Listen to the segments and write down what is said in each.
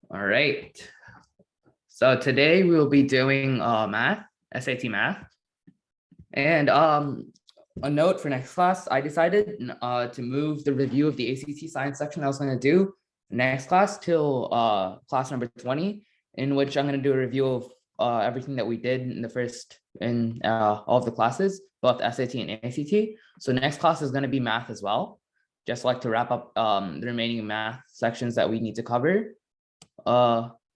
All right. So today we will be doing math, SAT math. And a note for next class, I decided to move the review of the ACT science section I was going to do next class till class number 20, in which I'm going to do a review of everything that we did in the first in all of the classes, both SAT and ACT. So next class is going to be math as well, just like to wrap up the remaining math sections that we need to cover.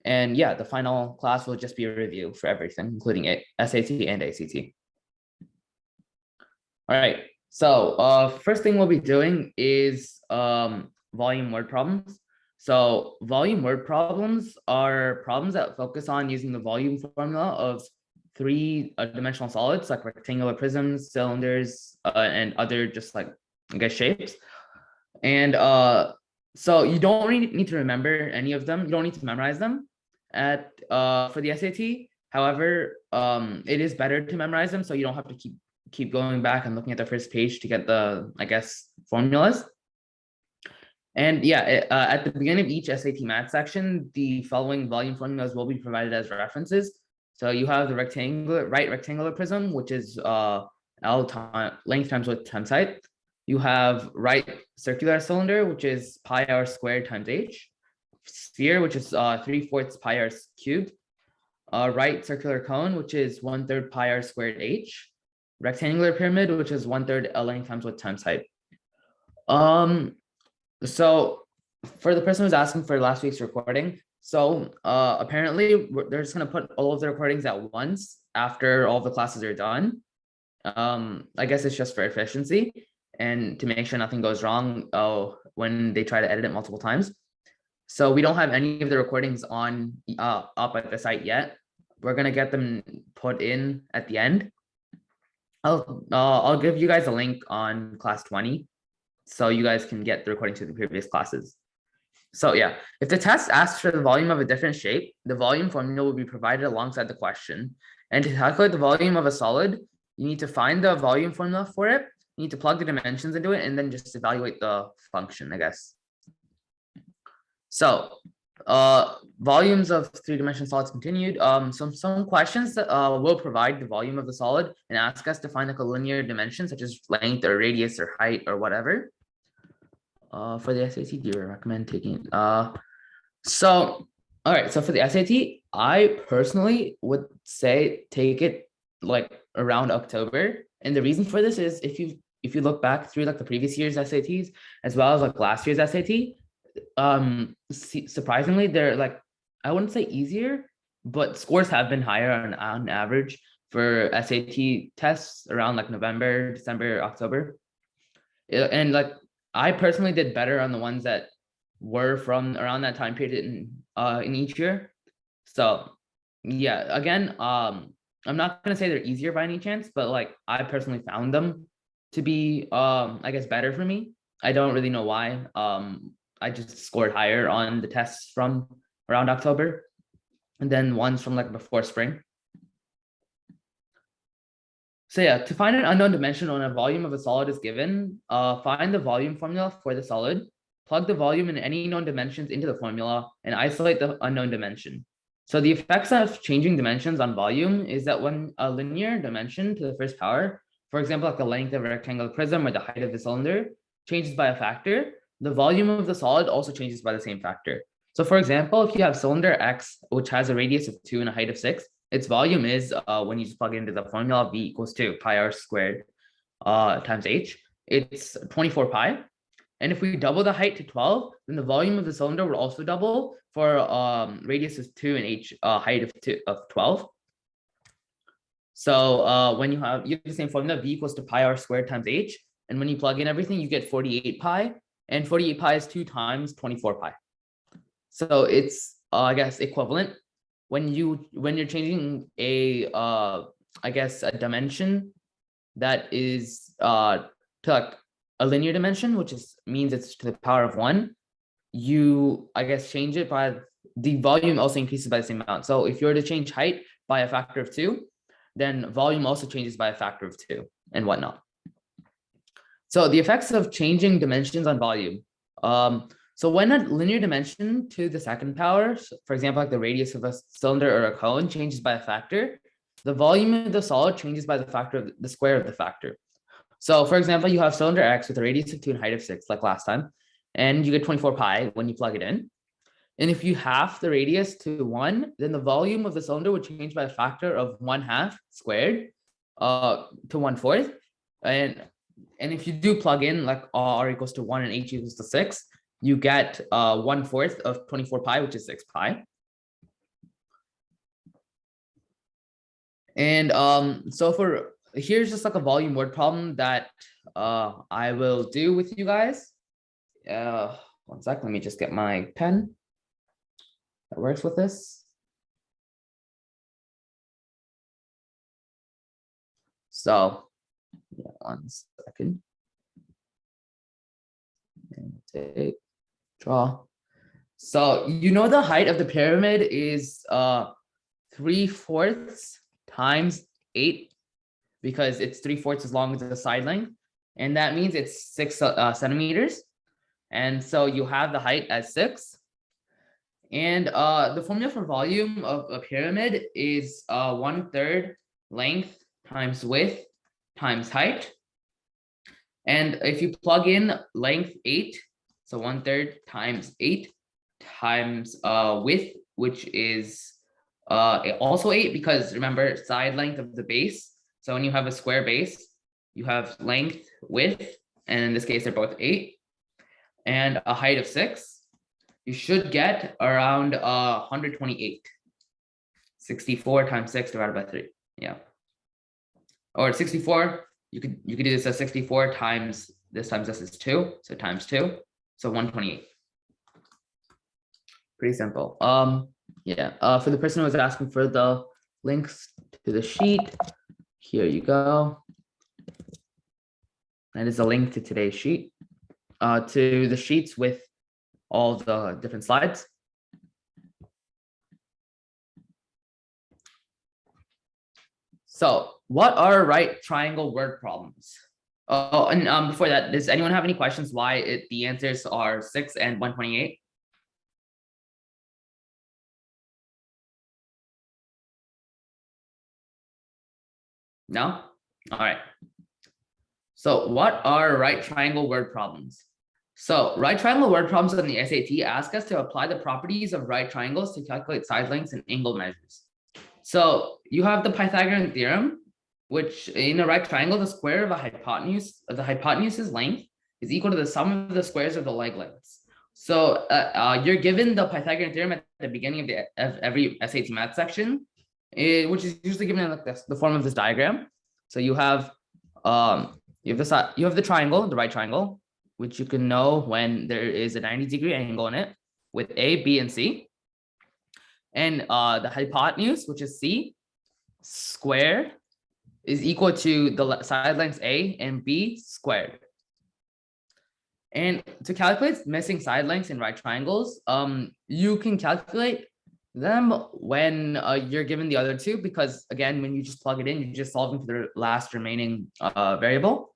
And yeah, the final class will just be a review for everything, including SAT and ACT. All right, so first thing we'll be doing is volume word problems. So volume word problems are problems that focus on using the volume formula of three-dimensional solids like rectangular prisms, cylinders, and other just like, I guess, shapes. And so you don't really need to remember any of them. You don't need to memorize them for the SAT. However, it is better to memorize them so you don't have to keep going back and looking at the first page to get the, I guess, formulas. And yeah, at the beginning of each SAT math section, the following volume formulas will be provided as references. So you have the right rectangular prism, which is L length times width times height. You have right circular cylinder, which is pi r squared times h. Sphere, which is 3/4 pi r cubed. Right circular cone, which is 1/3 pi r squared h. Rectangular pyramid, which is 1/3 L length times width times height. So for the person who's asking for last week's recording, so apparently they're just gonna put all of the recordings at once after all the classes are done. I guess it's just for efficiency and to make sure nothing goes wrong when they try to edit it multiple times. So we don't have any of the recordings on up at the site yet. We're gonna get them put in at the end. I'll give you guys a link on class 20, so you guys can get the recording to the previous classes. So yeah, if the test asks for the volume of a different shape, the volume formula will be provided alongside the question. And to calculate the volume of a solid, you need to find the volume formula for it. You need to plug the dimensions into it and then just evaluate the function, I guess. So volumes of three-dimensional solids continued. Some questions that will provide the volume of the solid and ask us to find like a linear dimension such as length or radius or height or whatever. For the SAT, do you recommend taking so all right, so for the SAT, I personally would say take it like around October. And the reason for this is if you look back through like the previous year's SATs as well as like last year's SAT, surprisingly they're like, I wouldn't say easier, but scores have been higher on average for SAT tests around like November, December, October. And like I personally did better on the ones that were from around that time period in each year. So yeah, again, I'm not gonna say they're easier by any chance, but like I personally found them to be I guess better for me. I don't really know why. I just scored higher on the tests from around October and then ones from like before spring. So yeah, to find an unknown dimension when a volume of a solid is given, find the volume formula for the solid, plug the volume in any known dimensions into the formula, and isolate the unknown dimension. So the effects of changing dimensions on volume is that when a linear dimension to the first power, for example, like the length of a rectangular prism or the height of the cylinder, changes by a factor, the volume of the solid also changes by the same factor. So for example, if you have cylinder X, which has a radius of 2 and a height of 6, its volume is, when you just plug it into the formula, V equals to pi r squared times h, it's 24 pi. And if we double the height to 12, then the volume of the cylinder will also double for radius is 2 and h height of 12. So when you have the same formula, V equals to pi r squared times h, and when you plug in everything, you get 48 pi, and 48 pi is 2 times 24 pi. So it's I guess equivalent when you're changing a I guess a dimension that is to like a linear dimension, which means it's to the power of 1. You I guess change it by the volume also increases by the same amount. So if you were to change height by a factor of 2, then volume also changes by a factor of 2 and whatnot. So the effects of changing dimensions on volume. So when a linear dimension to the second power, for example, like the radius of a cylinder or a cone changes by a factor, the volume of the solid changes by the factor of the square of the factor. So for example, you have cylinder X with a radius of 2 and height of 6, like last time, and you get 24 pi when you plug it in. And if you half the radius to 1, then the volume of the cylinder would change by a factor of 1/2 squared to 1/4. And if you do plug in like R equals to 1 and H equals to 6, you get 1/4 of 24 pi, which is 6 pi. And so here's just like a volume word problem that I will do with you guys. One sec, let me just get my pen that works with this. So yeah, 1 second. And take, draw. So you know the height of the pyramid is 3/4 times 8, because it's 3/4 as long as the side length, and that means it's 6 centimeters. And so you have the height as 6. And the formula for volume of a pyramid is 1/3 length times width times height. And if you plug in length 8, so 1/3 times 8 times width, which is also 8, because remember, side length of the base. So when you have a square base, you have length, width, and in this case, they're both 8, and a height of 6. You should get around 128. 64 times 6 divided by 3. Yeah. Or 64, you could do this as 64 times this is 2, so times 2, so 128. Pretty simple. Yeah. For the person who was asking for the links to the sheet, here you go. That is a link to today's sheet, to the sheets with all the different slides. So what are right triangle word problems? Oh, and before that, does anyone have any questions why the answers are 6 and 128? No? All right. So what are right triangle word problems? So right triangle word problems on the SAT ask us to apply the properties of right triangles to calculate side lengths and angle measures. So you have the Pythagorean theorem, which in a right triangle, the square of a hypotenuse, the hypotenuse's length is equal to the sum of the squares of the leg lengths. So you're given the Pythagorean theorem at the beginning of every SAT math section, which is usually given in like this, the form of this diagram. So you have the triangle, the right triangle, which you can know when there is a 90-degree angle in it with A, B, and C. And the hypotenuse, which is C, squared, is equal to the side lengths A and B squared. And to calculate missing side lengths in right triangles, you can calculate them when you're given the other two, because again, when you just plug it in, you're just solving for the last remaining variable.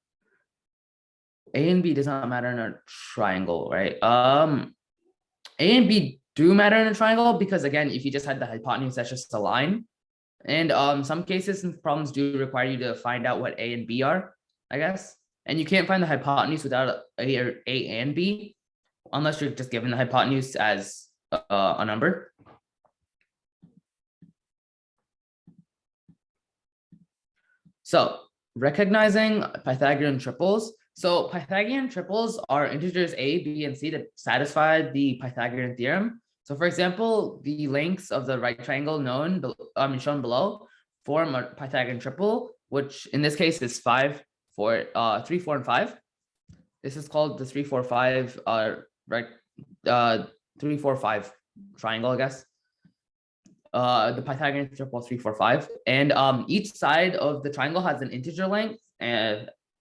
A and B does not matter in a triangle, right? A and B do matter in a triangle, because again, if you just had the hypotenuse, that's just a line. And some cases and problems do require you to find out what A and B are, I guess. And you can't find the hypotenuse without A and B, unless you're just given the hypotenuse as a number. So recognizing Pythagorean triples. So Pythagorean triples are integers A, B, and C that satisfy the Pythagorean theorem. So for example, the lengths of the right triangle shown below form a Pythagorean triple, which in this case is 3, 4, and 5. This is called the 3, 4, 5 3, 4, 5 triangle, I guess. The Pythagorean triple 3, 4, 5, and each side of the triangle has an integer length,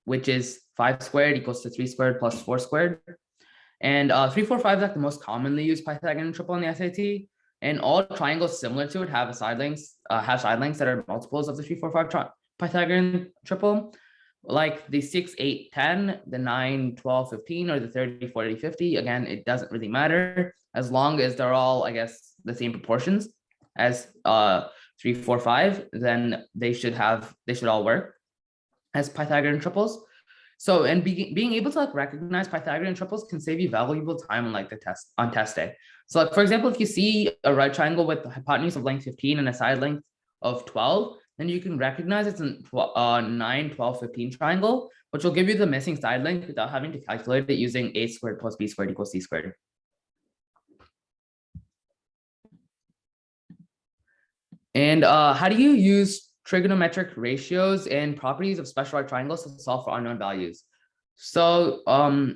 which is 5 squared equals to 3 squared plus 4 squared. And 3, 4, 5 is like the most commonly used Pythagorean triple in the SAT. And all triangles similar to it have side lengths that are multiples of the 3, 4, 5 Pythagorean triple. like the 6, 8, 10, the 9, 12, 15, or the 30, 40, 50. Again, it doesn't really matter as long as they're all, I guess, the same proportions as 3, 4, 5, then they should all work as Pythagorean triples. So, and being able to like recognize Pythagorean triples can save you valuable time on like the test on test day. So, like for example, if you see a right triangle with the hypotenuse of length 15 and a side length of 12, then you can recognize it's a 9, 12, 15 triangle, which will give you the missing side length without having to calculate it using a squared plus b squared equals c squared. And how do you use trigonometric ratios and properties of special right triangles to solve for unknown values? So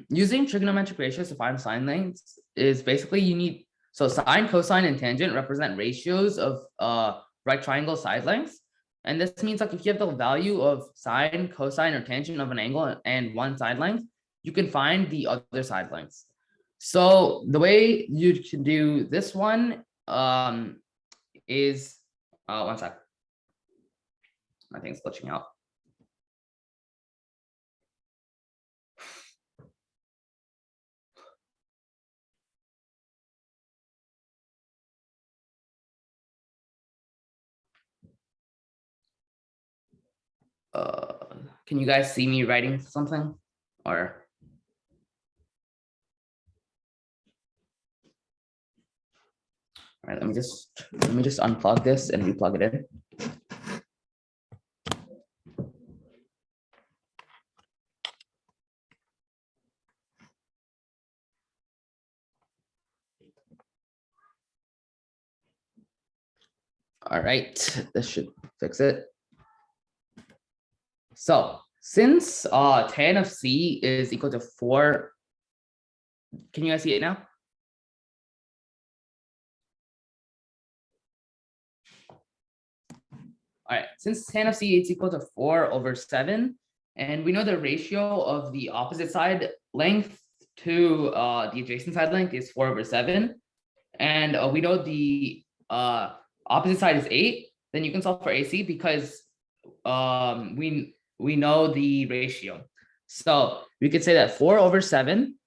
using trigonometric ratios to find sine lengths is basically you need, so sine, cosine, and tangent represent ratios of right triangle side lengths. And this means like if you have the value of sine, cosine, or tangent of an angle and one side length, you can find the other side lengths. So the way you can do this one is, one sec. I think it's glitching out. Can you guys see me writing something? Or all right, let me just unplug this and replug it in. All right, this should fix it. So since tan of C is equal to 4, can you guys see it now? All right, since tan of C is equal to 4/7, and we know the ratio of the opposite side length to the adjacent side length is 4/7, and we know the opposite side is 8, then you can solve for AC because we know the ratio. So we could say that 4/7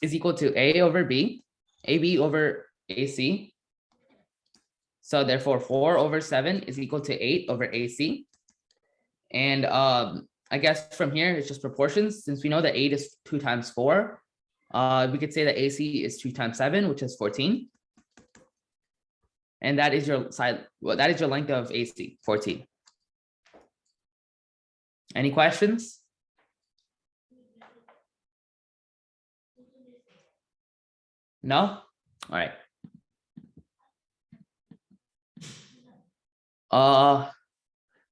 is equal to A over B, AB over AC. So therefore 4/7 is equal to 8 over AC. And I guess from here it's just proportions. Since we know that 8 is 2 times 4, we could say that AC is 2 times 7, which is 14. And that is your side, well, that is your length of AC, 14. Any questions? No? All right.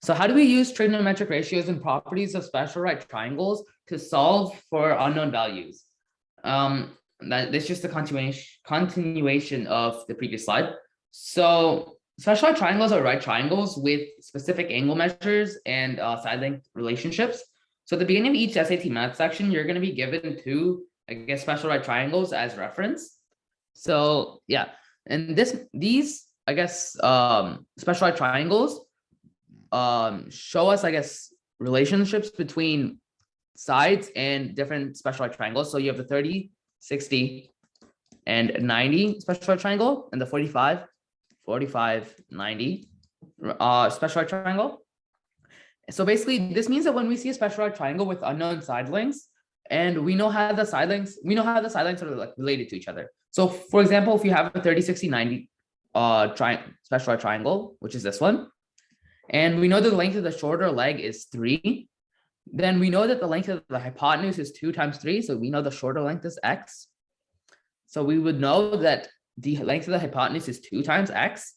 So how do we use trigonometric ratios and properties of special right triangles to solve for unknown values? That's just a continuation of the previous slide. So special right triangles are right triangles with specific angle measures and side length relationships. So at the beginning of each SAT math section, you're going to be given 2, I guess, special right triangles as reference. So yeah, and these, I guess, special right triangles show us, I guess, relationships between sides and different special right triangles. So you have the 30, 60, and 90 special right triangle, and the 45, 45, 90 special right triangle. So basically, this means that when we see a special right triangle with unknown side lengths, and we know how the side lengths are like related to each other. So for example, if you have a 30, 60, 90 special right triangle, which is this one, and we know that the length of the shorter leg is 3, then we know that the length of the hypotenuse is 2 times 3. So we know the shorter length is x. So we would know that the length of the hypotenuse is 2 times x,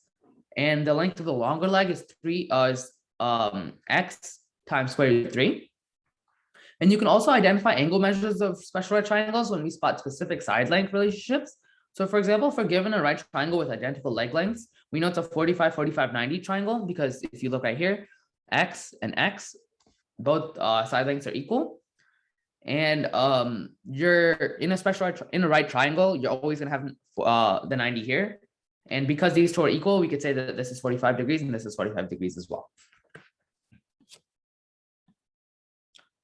and the length of the longer leg is x times square root 3. And you can also identify angle measures of special right triangles when we spot specific side length relationships. So for example, if we're given a right triangle with identical leg lengths, we know it's a 45, 45, 90 triangle, because if you look right here, x and x, both side lengths are equal. And you're in a right triangle, you're always gonna have the 90 here. And because these two are equal, we could say that this is 45 degrees and this is 45 degrees as well.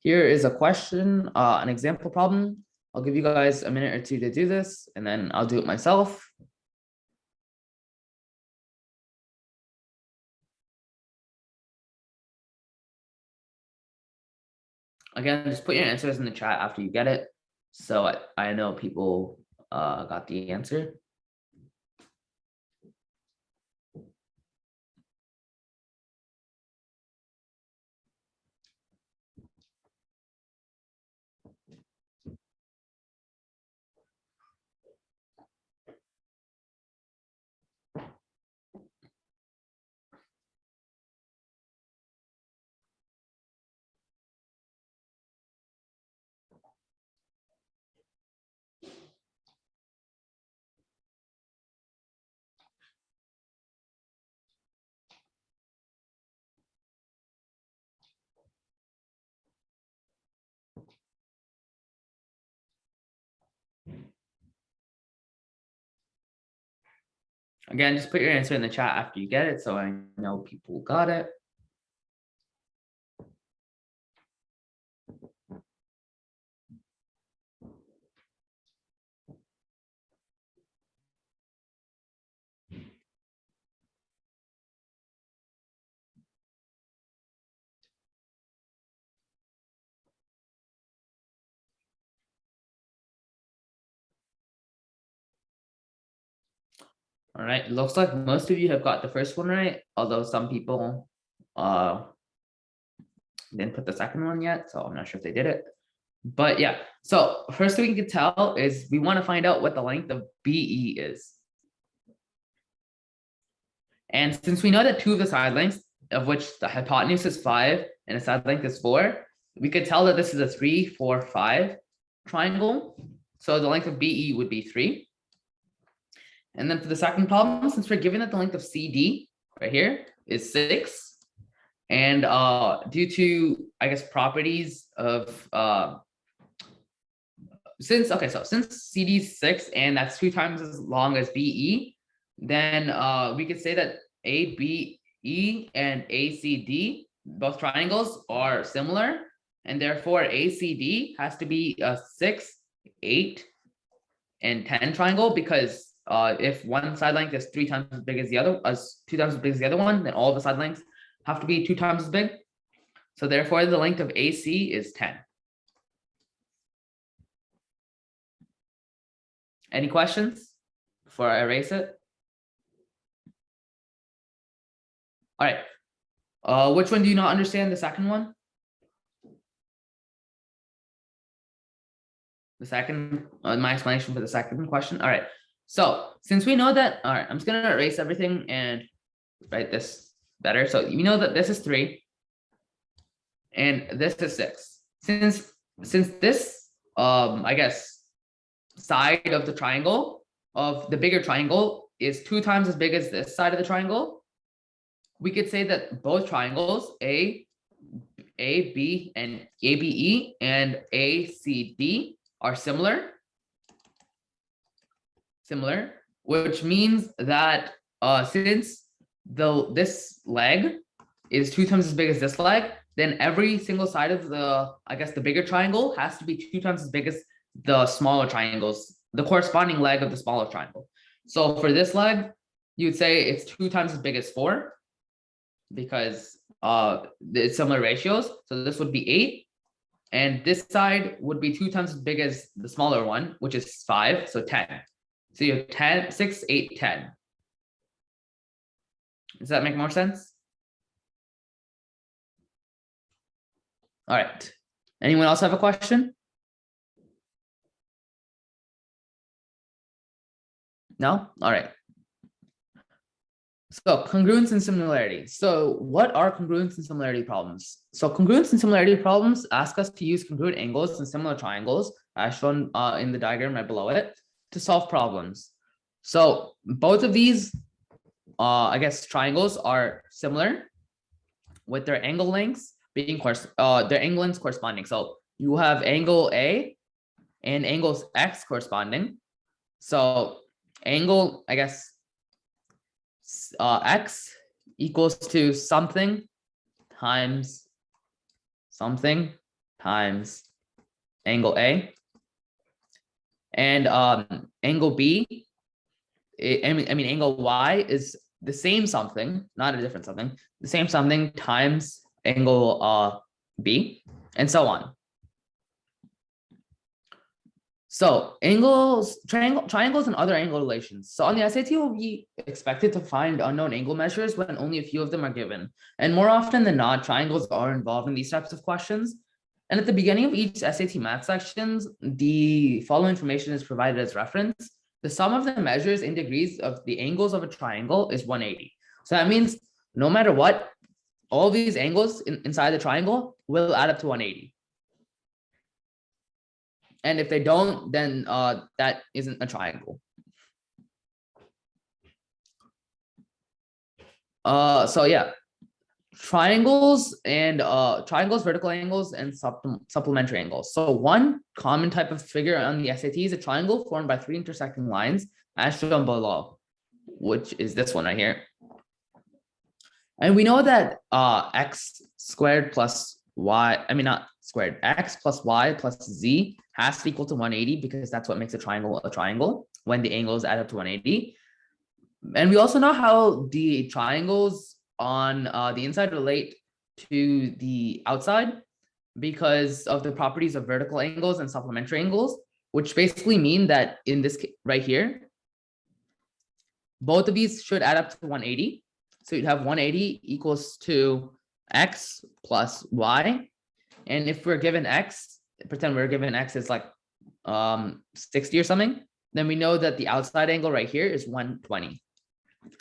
here is a question, an example problem. I'll give you guys a minute or two to do this, and then I'll do it myself. Again, just put your answers in the chat after you get it, so I know people got the answer. Again, just put your answer in the chat after you get it, so I know people got it. All right, it looks like most of you have got the first one right, although some people didn't put the second one yet, so I'm not sure if they did it. But yeah, so first thing we can tell is we want to find out what the length of BE is. And since we know that two of the side lengths, of which the hypotenuse is 5 and the side length is 4, we could tell that this is a 3, 4, 5 triangle. So the length of BE would be 3. And then for the second problem, since we're given that the length of CD right here is 6, and due to, I guess, properties of since CD is 6 and that's 2 times as long as BE, then we could say that ABE and ACD, both triangles, are similar, and therefore ACD has to be a 6, 8, and 10 triangle, because if one side length is 3 times as big as the other, 2 times as big as the other one, then all the side lengths have to be 2 times as big. So therefore the length of AC is 10. Any questions before I erase it? All right. Which one do you not understand? The second one? The second, my explanation for the second question. All right. So since we know that, all right, I'm just gonna erase everything and write this better. So you know that this is 3 and this is 6. Since this, I guess, side of the triangle, of the bigger triangle, is 2 times as big as this side of the triangle, we could say that both triangles, AB and ABE and ACD, are similar, which means that since this leg is 2 times as big as this leg, then every single side of the, I guess, the bigger triangle has to be 2 times as big as the smaller triangles, the corresponding leg of the smaller triangle. So for this leg, you'd say it's 2 times as big as 4, because it's similar ratios. So this would be 8, and this side would be 2 times as big as the smaller one, which is 5, so 10. So you have 10, 6, 8, 10. Does that make more sense? All right. Anyone else have a question? No? All right. So congruence and similarity. So what are congruence and similarity problems? So congruence and similarity problems ask us to use congruent angles and similar triangles, as shown in the diagram right below it, to solve problems. So both of these, I guess, triangles are similar, with their angle lengths being their angle lengths corresponding. So you have angle A and angles X corresponding. So angle, I guess, X equals to something times something times angle A. And angle B, I mean angle Y is the same something, not a different something, the same something times angle B, and so on. So angles, triangles and other angle relations. So on the SAT, you'll be expected to find unknown angle measures when only a few of them are given. And more often than not, triangles are involved in these types of questions. And at the beginning of each SAT math sections, the following information is provided as reference. The sum of the measures in degrees of the angles of a triangle is 180. So that means no matter what, all these angles inside the triangle will add up to 180. And if they don't, then that isn't a triangle. So yeah, triangles, vertical angles, and supplementary angles. So one common type of figure on the SAT is a triangle formed by three intersecting lines, as shown below, which is this one right here. And we know that x squared plus y, I mean not squared, x plus y plus z has to equal to 180 because that's what makes a triangle when the angles add up to 180. And we also know how the triangles on the inside relate to the outside because of the properties of vertical angles and supplementary angles, which basically mean that in this case right here, both of these should add up to 180. So you'd have 180 equals to x plus y. And if we're given x, pretend we're given x is like 60 or something, then we know that the outside angle right here is 120.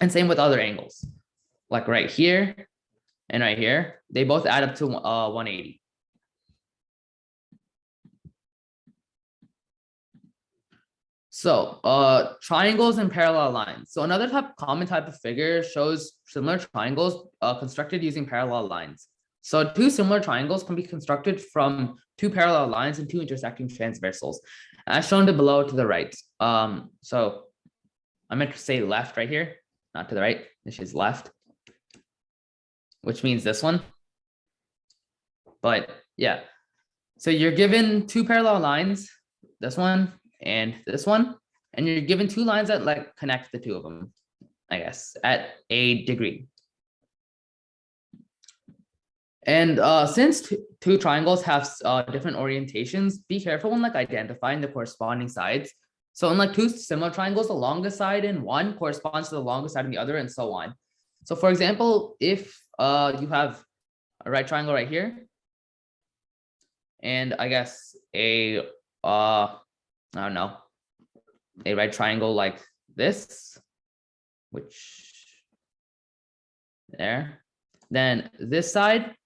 And same with other angles, like right here and right here, they both add up to 180. So triangles and parallel lines. So another common type of figure shows similar triangles constructed using parallel lines. So two similar triangles can be constructed from two parallel lines and two intersecting transversals, as shown below to the right. So I meant to say left right here, not to the right. This is left, which means this one. But yeah, so you're given two parallel lines, this one and this one, and you're given two lines that like connect the two of them, I guess, at a degree. And since two triangles have different orientations, be careful when like identifying the corresponding sides. So in like two similar triangles, the longest side in one corresponds to the longest side in the other, and so on. So for example, if you have a right triangle right here, and I guess a I don't know, a right triangle like this, which there, then this side,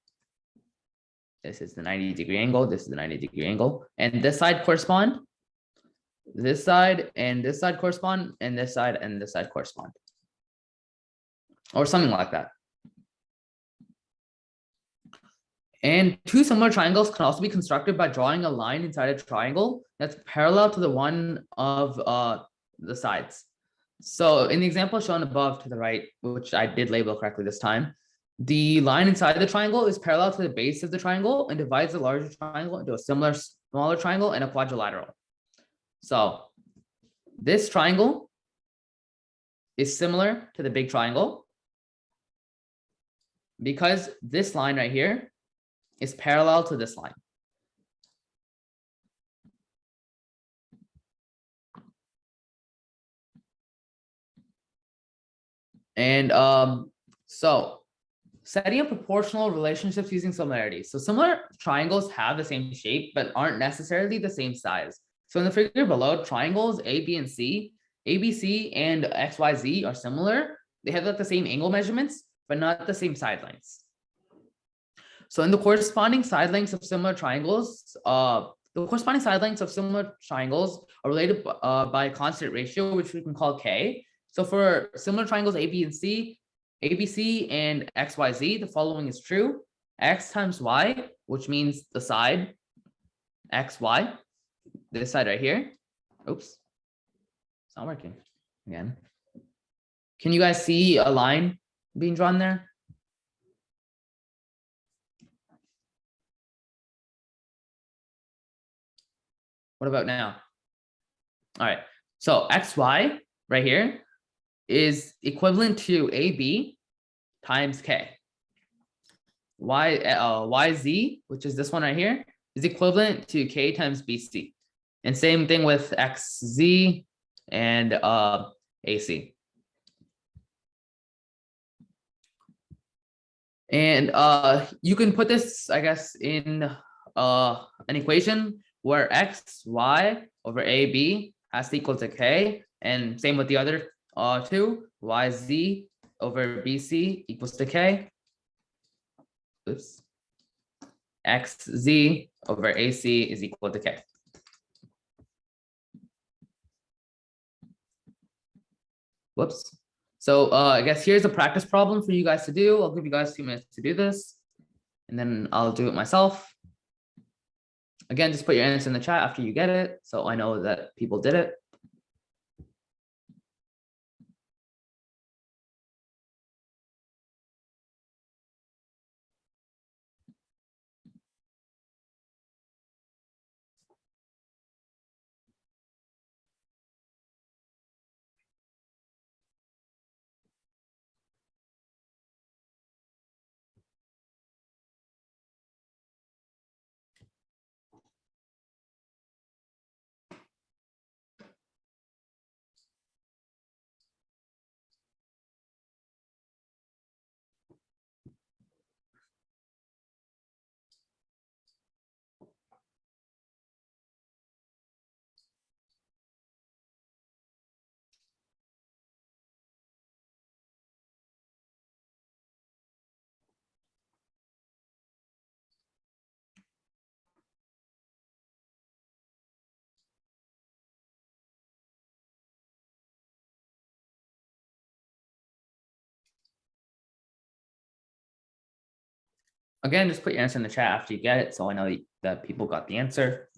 this is the 90-degree angle, this is the 90-degree angle, and this side correspond, this side and this side correspond, and this side and this side correspond, or something like that. And two similar triangles can also be constructed by drawing a line inside a triangle that's parallel to the one of the sides. So in the example shown above to the right, which I did label correctly this time, the line inside the triangle is parallel to the base of the triangle and divides the larger triangle into a smaller triangle and a quadrilateral. So this triangle is similar to the big triangle because this line right here is parallel to this line. And so setting up proportional relationships using similarity. So similar triangles have the same shape, but aren't necessarily the same size. So in the figure below, triangles A, B, and C, ABC and XYZ are similar. They have like the same angle measurements, but not the same side lengths. So in the corresponding side lengths of similar triangles, are related by a constant ratio, which we can call K. So for similar triangles A, B, and C, ABC and XYZ, the following is true. X times Y, which means the side XY, this side right here. Oops, it's not working again. Can you guys see a line being drawn there? What about now? All right, so xy right here is equivalent to AB times K. YZ, which is this one right here, is equivalent to K times BC. And same thing with XZ and AC. And you can put this, I guess, in an equation where xy over AB has to equal to K, and same with the other two, YZ over BC equals to K. Oops. XZ over AC is equal to K. Whoops. So I guess here's a practice problem for you guys to do. I'll give you guys 2 minutes to do this, and then I'll do it myself. Again, just put your answer in the chat after you get it, so I know that people did it. Again, just put your answer in the chat after you get it, so I know that people got the answer.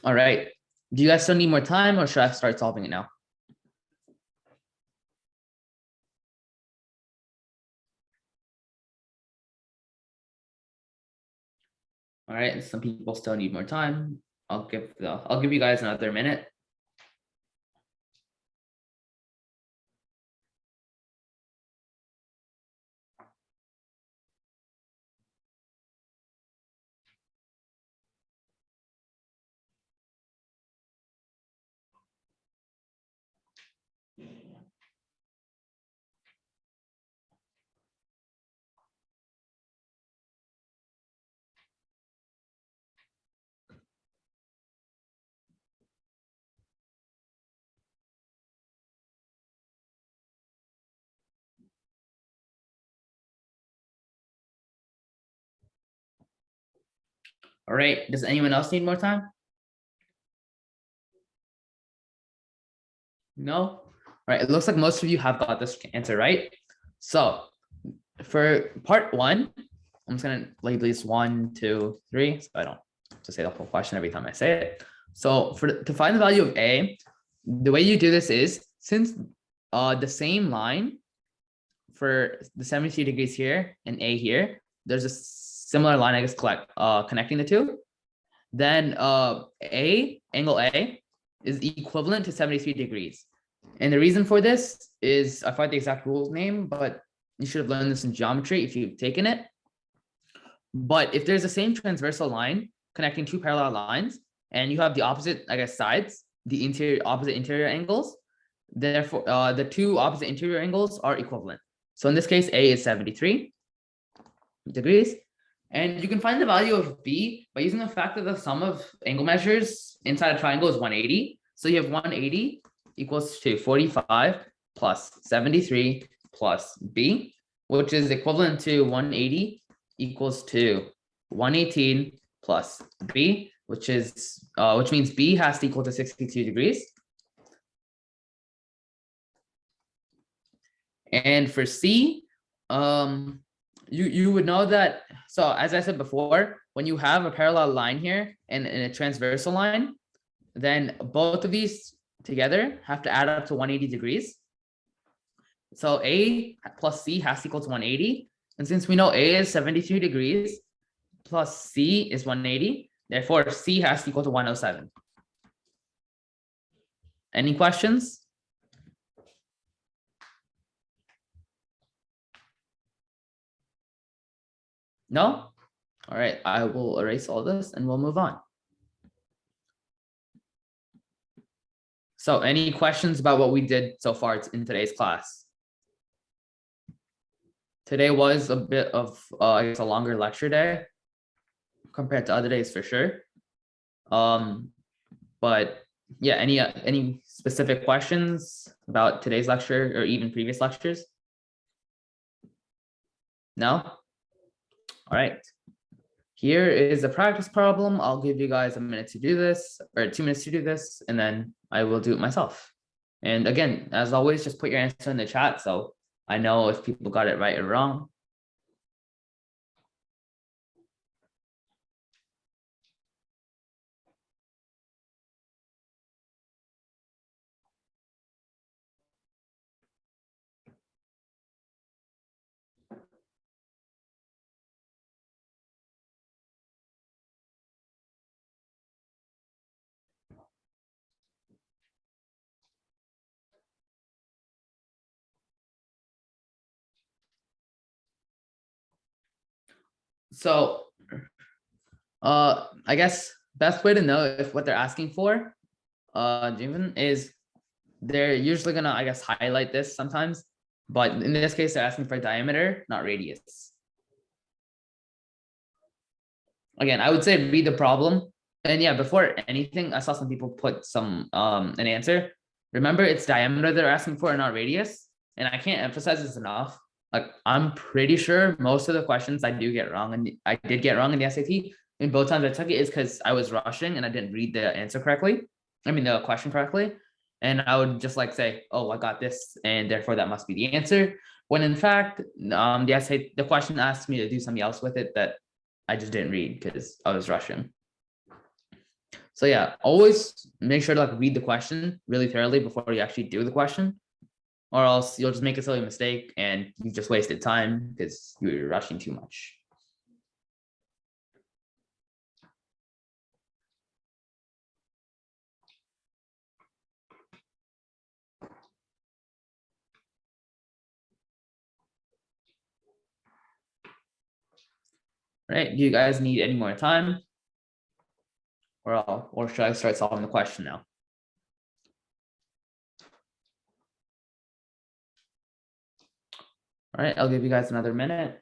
All right. Do you guys still need more time, or should I start solving it now? All right, some people still need more time. I'll give you guys another minute. All right, does anyone else need more time? No? All right, it looks like most of you have got this answer right. So for part 1, I'm just gonna label these 1, 2, 3, so I don't have to say the whole question every time I say it. So to find the value of A, the way you do this is, since the same line for the 73 degrees here and A here, there's a similar line, I guess, connecting the two, then angle A is equivalent to 73 degrees. And the reason for this is, I forgot the exact rules name, but you should have learned this in geometry if you've taken it. But if there's the same transversal line connecting two parallel lines, and you have the opposite, I guess, sides, the opposite interior angles, therefore the two opposite interior angles are equivalent. So in this case, A is 73 degrees. And you can find the value of B by using the fact that the sum of angle measures inside a triangle is 180. So you have 180 equals to 45 plus 73 plus B, which is equivalent to 180 equals to 118 plus B, which means B has to equal to 62 degrees. And for C, you would know that. So as I said before, when you have a parallel line here and a transversal line, then both of these together have to add up to 180 degrees. So A plus C has to equal to 180. And since we know A is 72 degrees plus C is 180, therefore C has to equal to 107. Any questions? No? All right, I will erase all this and we'll move on. So any questions about what we did so far in today's class? Today was a bit of, I guess, a longer lecture day compared to other days for sure. But yeah, any specific questions about today's lecture or even previous lectures? No? All right. Here is a practice problem. I'll give you guys a minute to do this, or 2 minutes to do this, and then I will do it myself. And again, as always, just put your answer in the chat so I know if people got it right or wrong. So I guess best way to know if what they're asking for, Jimin, is they're usually gonna, I guess, highlight this sometimes, but in this case, they're asking for diameter, not radius. Again, I would say read the problem. And yeah, before anything, I saw some people put some an answer. Remember, it's diameter they're asking for, not radius. And I can't emphasize this enough. Like, I'm pretty sure most of the questions I do get wrong, and I did get wrong in the SAT. And both times I took it is because I was rushing and I didn't read the answer correctly. I mean, the question correctly. And I would just like say, oh, I got this, and therefore that must be the answer. When in fact, the question asked me to do something else with it that I just didn't read because I was rushing. So yeah, always make sure to like read the question really thoroughly before you actually do the question, or else you'll just make a silly mistake and you just wasted time because you were rushing too much. All right, do you guys need any more time? Or should I start solving the question now? All right, I'll give you guys another minute.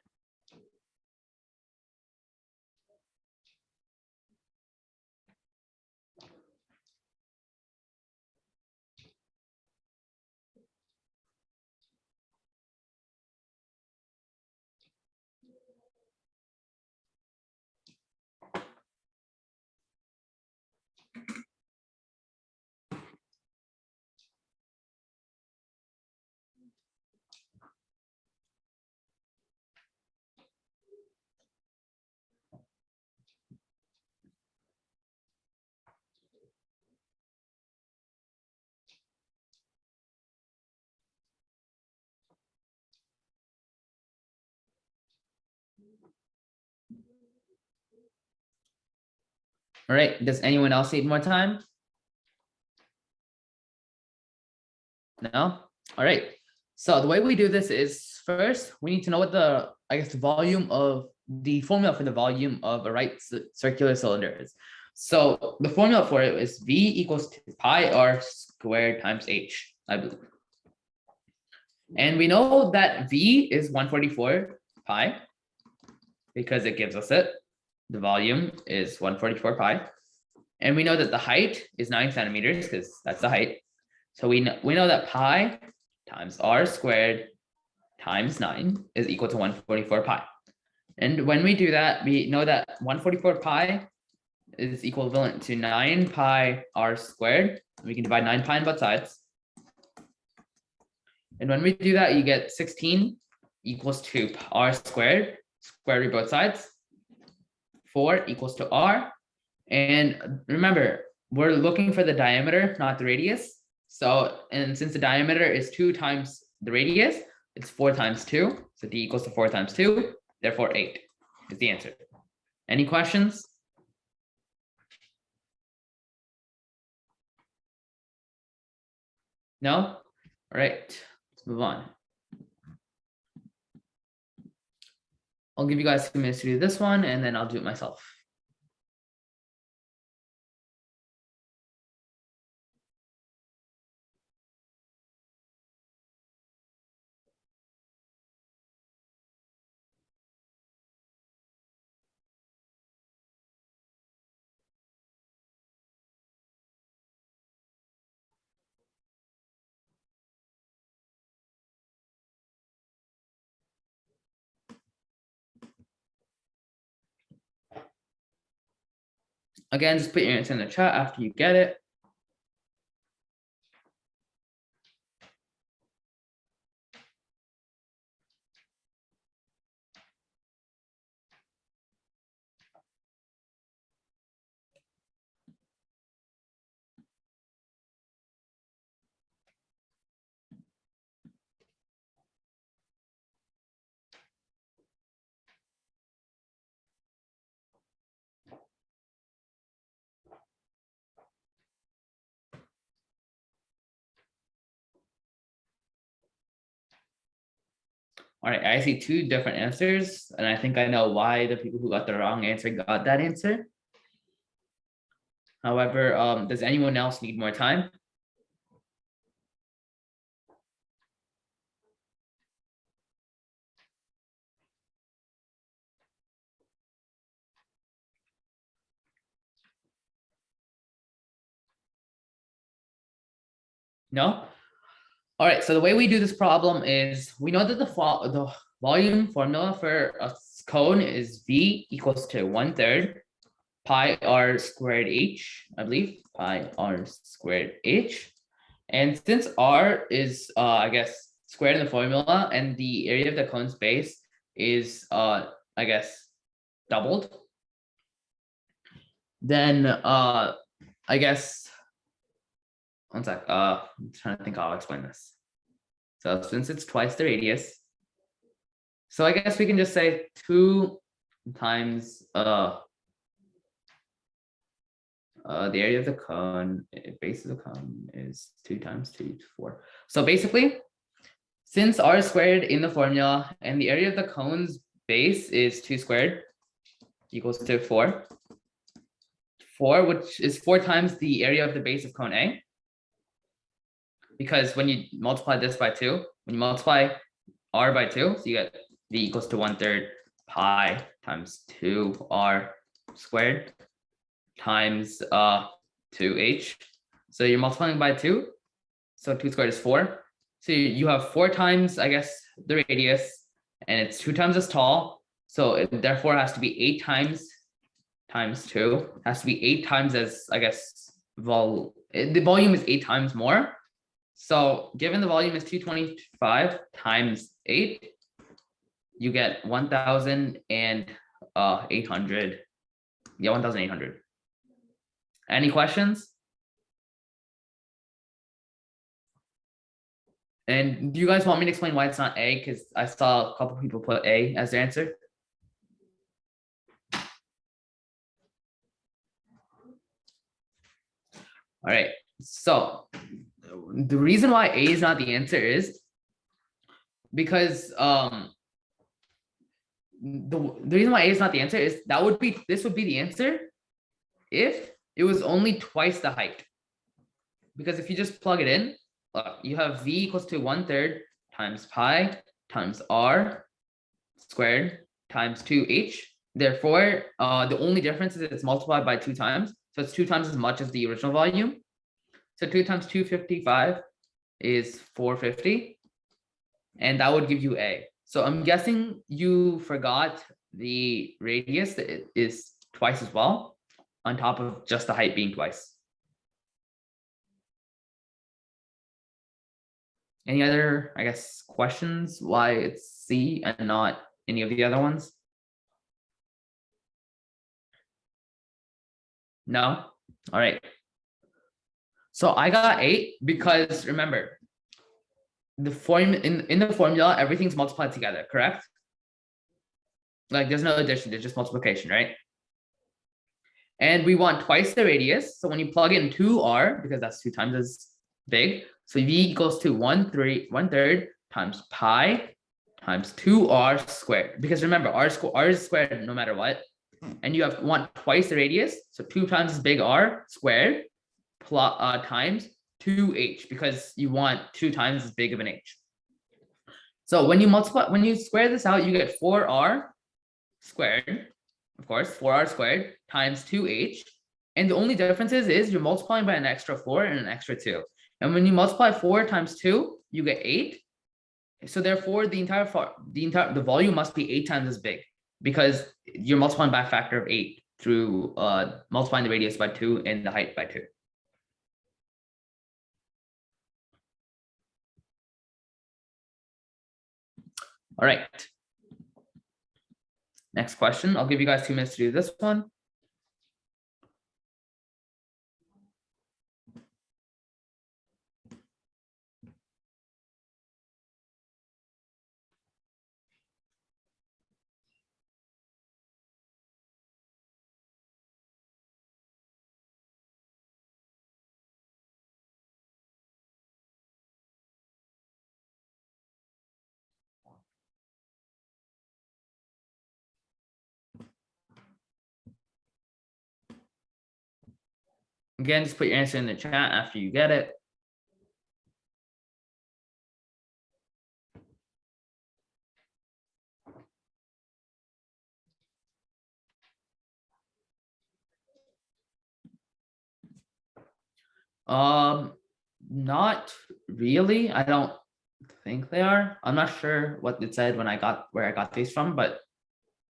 All right, does anyone else need more time? No? All right. So the way we do this is first we need to know what the, I guess, the volume of the formula for the volume of a right circular cylinder is. So the formula for it is V equals to pi r squared times h, I believe. And we know that V is 144 pi because it gives us it. The volume is 144 pi. And we know that the height is 9 centimeters because that's the height. So we know that pi times r squared times 9 is equal to 144 pi. And when we do that, we know that 144 pi is equivalent to 9 pi r squared. We can divide 9 pi on both sides. And when we do that, you get 16 equals to r squared, square root both sides. 4 equals to r. And remember, we're looking for the diameter, not the radius. So, and since the diameter is 2 times the radius, it's 4 times 2. So d equals to 4 times 2, therefore 8 is the answer. Any questions? No? All right, let's move on. I'll give you guys 2 minutes to do this one, and then I'll do it myself. Again, just put your answer in the chat after you get it. All right, I see 2 different answers, and I think I know why the people who got the wrong answer got that answer. However, does anyone else need more time? No? All right, so the way we do this problem is we know that the volume formula for a cone is V equals to 1/3 pi r squared h, I believe, pi r squared h. And since r is, I guess, squared in the formula, and the area of the cone's base is, I guess, doubled, then, I guess, one sec, I'm trying to think how I'll explain this. So since it's twice the radius, so I guess we can just say 2 times the area of the cone, base of the cone is 2 times 2 to 4. So basically, since r is squared in the formula and the area of the cone's base is 2 squared equals to 4, which is 4 times the area of the base of cone A. Because when you multiply this by 2, when you multiply r by 2, so you get v equals to 1/3 pi times 2r squared times 2h. So you're multiplying by 2. So 2 squared is 4. So you have 4 times, I guess, the radius, and it's 2 times as tall. So it therefore has to be 8 times 2. Has to be 8 times as, I guess, the volume is 8 times more. So given the volume is 225 times 8, you get 1,800. Yeah, 1,800. Any questions? And do you guys want me to explain why it's not A? Because I saw a couple people put A as their answer. All right, so the reason why A is not the answer is because the reason why A is not the answer is this would be the answer if it was only twice the height. Because if you just plug it in, you have V equals to 1/3 times pi times r squared times 2h. Therefore, the only difference is it's multiplied by 2 times. So it's 2 times as much as the original volume. So 2 times 255 is 450. And that would give you A. So I'm guessing you forgot the radius that it is twice as well, on top of just the height being twice. Any other, I guess, questions why it's C and not any of the other ones? No? All right. So I got 8 because remember, the form in the formula, everything's multiplied together, correct? Like there's no addition, there's just multiplication, right? And we want twice the radius. So when you plug in 2r, because that's 2 times as big, so v equals to 1/3 times pi times 2r squared. Because remember, r is squared no matter what. And you want twice the radius, so 2 times as big r squared times 2h, because you want 2 times as big of an h. So when you square this out, you get 4r squared, of course, 4r squared times 2h. And the only difference is you're multiplying by an extra 4 and an extra 2. And when you multiply 4 times 2, you get 8. So therefore, the volume must be 8 times as big, because you're multiplying by a factor of 8 through multiplying the radius by 2 and the height by 2. All right. Next question. I'll give you guys 2 minutes to do this one. Again, just put your answer in the chat after you get it. Not really. I don't think they are. I'm not sure what it said when where I got these from, but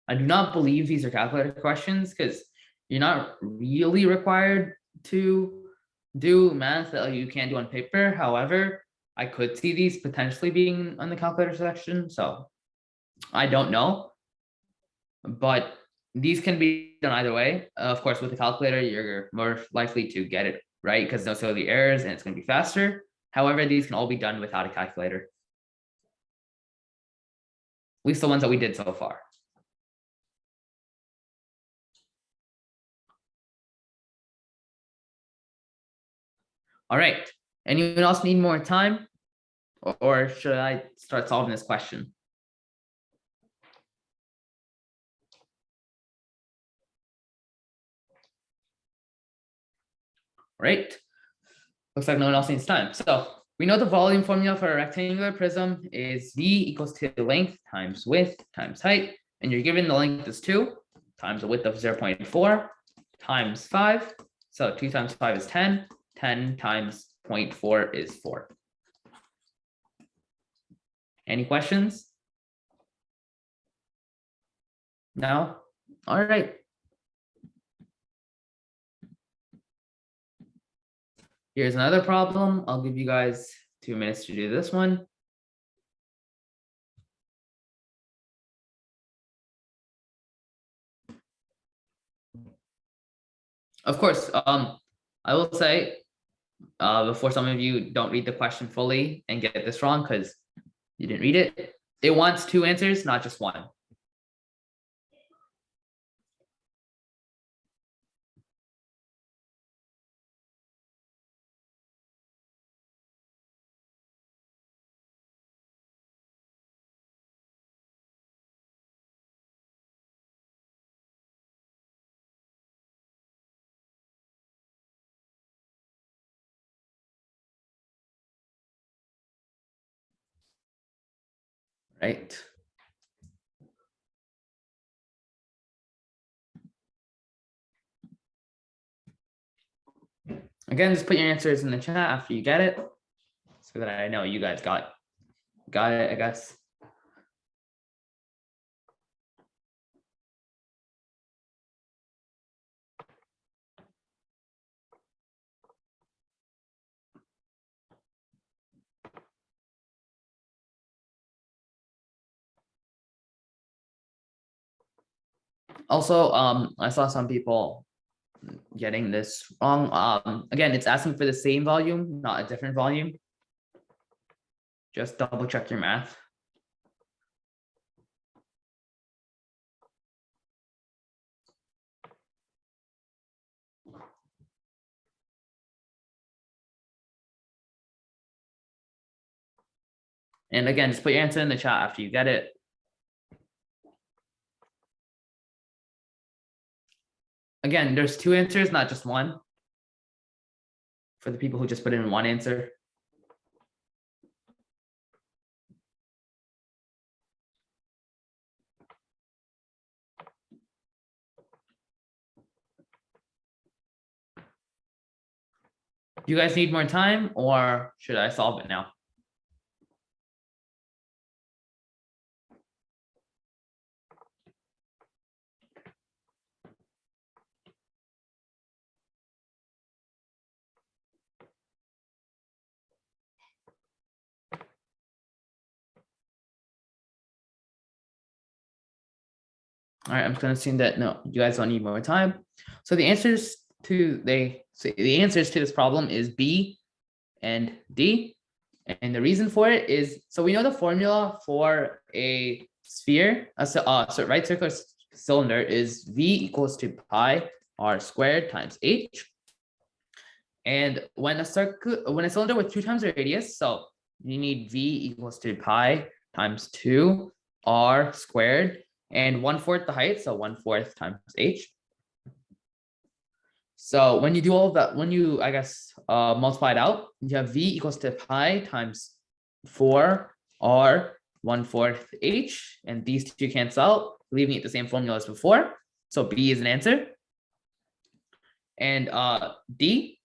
I do not believe these are calculator questions, because you're not really required to do math that you can't do on paper. However, I could see these potentially being on the calculator section, so I don't know. But these can be done either way. Of course, with the calculator, you're more likely to get it right because no silly errors and it's going to be faster. However, these can all be done without a calculator. At least the ones that we did so far. All right. Anyone else need more time? Or should I start solving this question? Right. Looks like no one else needs time. So we know the volume formula for a rectangular prism is V equals to length times width times height. And you're given the length is 2 times the width of 0.4 times 5. So 2 times 5 is 10. 10 times 0.4 is 4. Any questions? No? All right. Here's another problem. I'll give you guys 2 minutes to do this one. Of course, I will say before some of you don't read the question fully and get this wrong because you didn't read it. It wants 2 answers, not just 1. Right. Again, just put your answers in the chat after you get it so that I know you guys got it, I guess. Also, I saw some people getting this wrong. Again, it's asking for the same volume, not a different volume. Just double check your math. And again, just put your answer in the chat after you get it. Again, there's two answers, not just one. For the people who just put in one answer. Do you guys need more time, or should I solve it now? All right, I'm just gonna assume that no, you guys don't need more time. So the answers to this problem is B and D. And the reason for it is, so we know the formula for a sphere, right circular cylinder is V equals to pi r squared times h. And when a cylinder with 2 times the radius, so you need V equals to pi times 2 r squared and 1/4 the height, so 1/4 times h. So when you do all of that, when you, I guess, multiply it out, you have V equals to pi times 4 r 1/4 h, and these two cancel out, leaving it the same formula as before. So B is an answer. And D,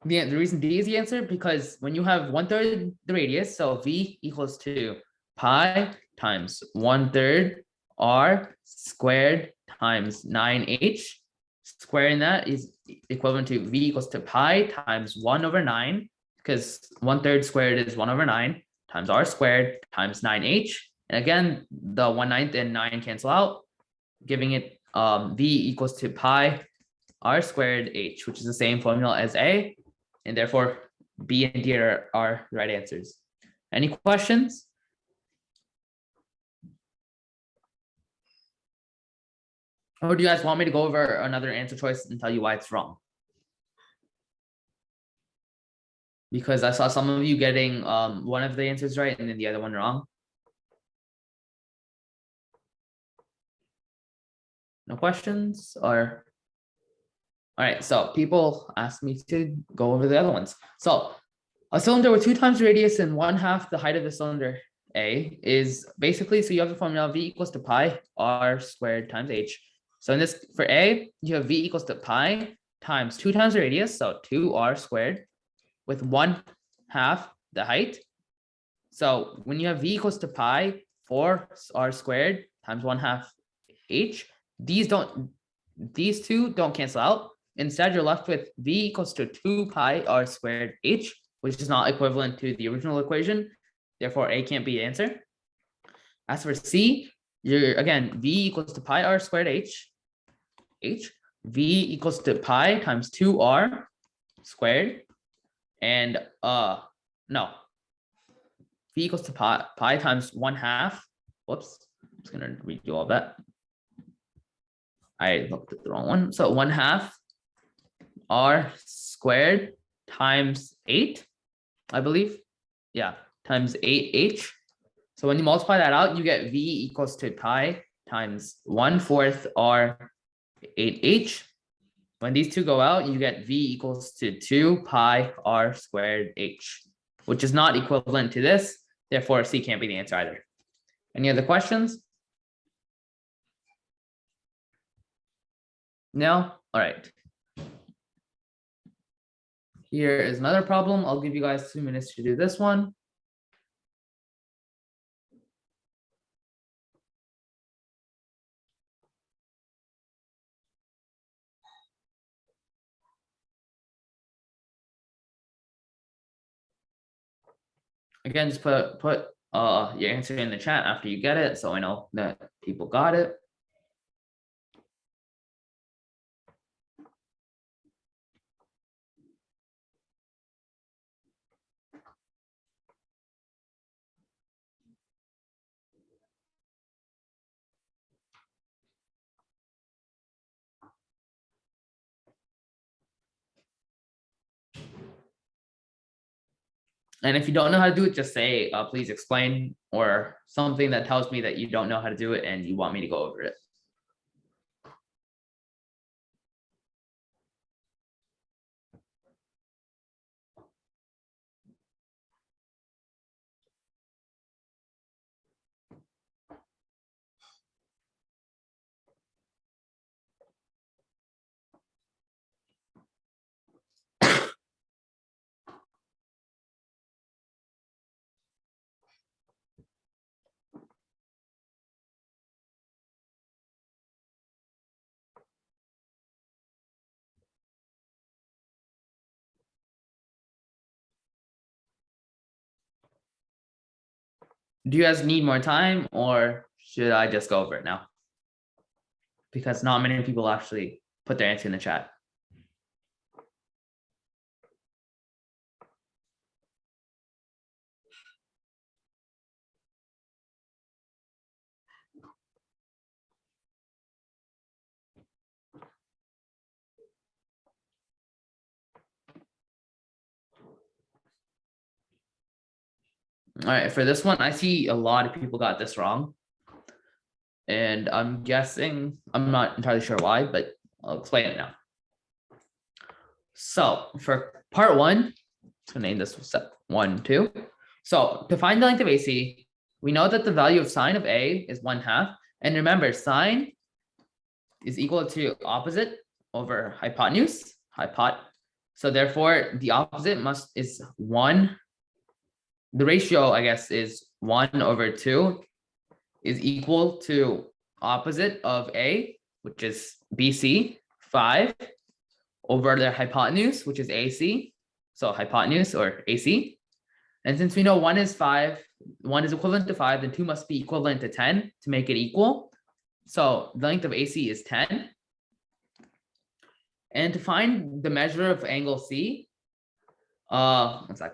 the reason D is the answer, because when you have 1/3 the radius, so V equals to pi times 1/3 r squared times 9h. Squaring that is equivalent to V equals to pi times 1/9, because 1/3 squared is 1/9 times r squared times 9h. And again, the 1/9 and 9 cancel out, giving it V equals to pi r squared h, which is the same formula as A. And therefore, B and D are the right answers. Any questions? Or do you guys want me to go over another answer choice and tell you why it's wrong? Because I saw some of you getting one of the answers right and then the other one wrong. No questions? Or all right, so people asked me to go over the other ones. So a cylinder with 2 times the radius and 1/2 the height of the cylinder A is basically, so you have the formula V equals to pi r squared times h. So in this, for A, you have V equals to pi times 2 times the radius, so 2r squared, with 1/2 the height. So when you have V equals to pi 4r squared times 1/2 h, these two don't cancel out. Instead, you're left with V equals to 2 pi r squared h, which is not equivalent to the original equation. Therefore, A can't be the answer. As for C, you're again V equals to pi r squared h. V equals to pi times 2r squared. And no. V equals to pi times 1/2. Whoops. I'm just gonna redo all that. I looked at the wrong one. So 1/2 r squared times 8, I believe. Yeah, times 8h. So when you multiply that out, you get V equals to pi times 1/4 r 8h. When these two go out, you get V equals to 2 pi r squared h, which is not equivalent to this. Therefore, C can't be the answer either. Any other questions? No? All right. Here is another problem. I'll give you guys 2 minutes to do this one. Again, just put your answer in the chat after you get it, so I know that people got it. And if you don't know how to do it, just say, please explain, or something that tells me that you don't know how to do it and you want me to go over it. Do you guys need more time, or should I just go over it now? Because not many people actually put their answer in the chat. All right, for this one, I see a lot of people got this wrong. And I'm guessing, I'm not entirely sure why, but I'll explain it now. So for part one, to name this step 1, 2. So to find the length of AC, we know that the value of sine of A is 1/2. And remember, sine is equal to opposite over hypotenuse, So therefore, the opposite is 1. The ratio, I guess, is 1/2 is equal to opposite of A, which is BC, 5, over their hypotenuse, which is AC. So hypotenuse or AC. And since we know 1 is 5, 1 is equivalent to 5, then 2 must be equivalent to 10 to make it equal. So the length of AC is 10. And to find the measure of angle C, one sec.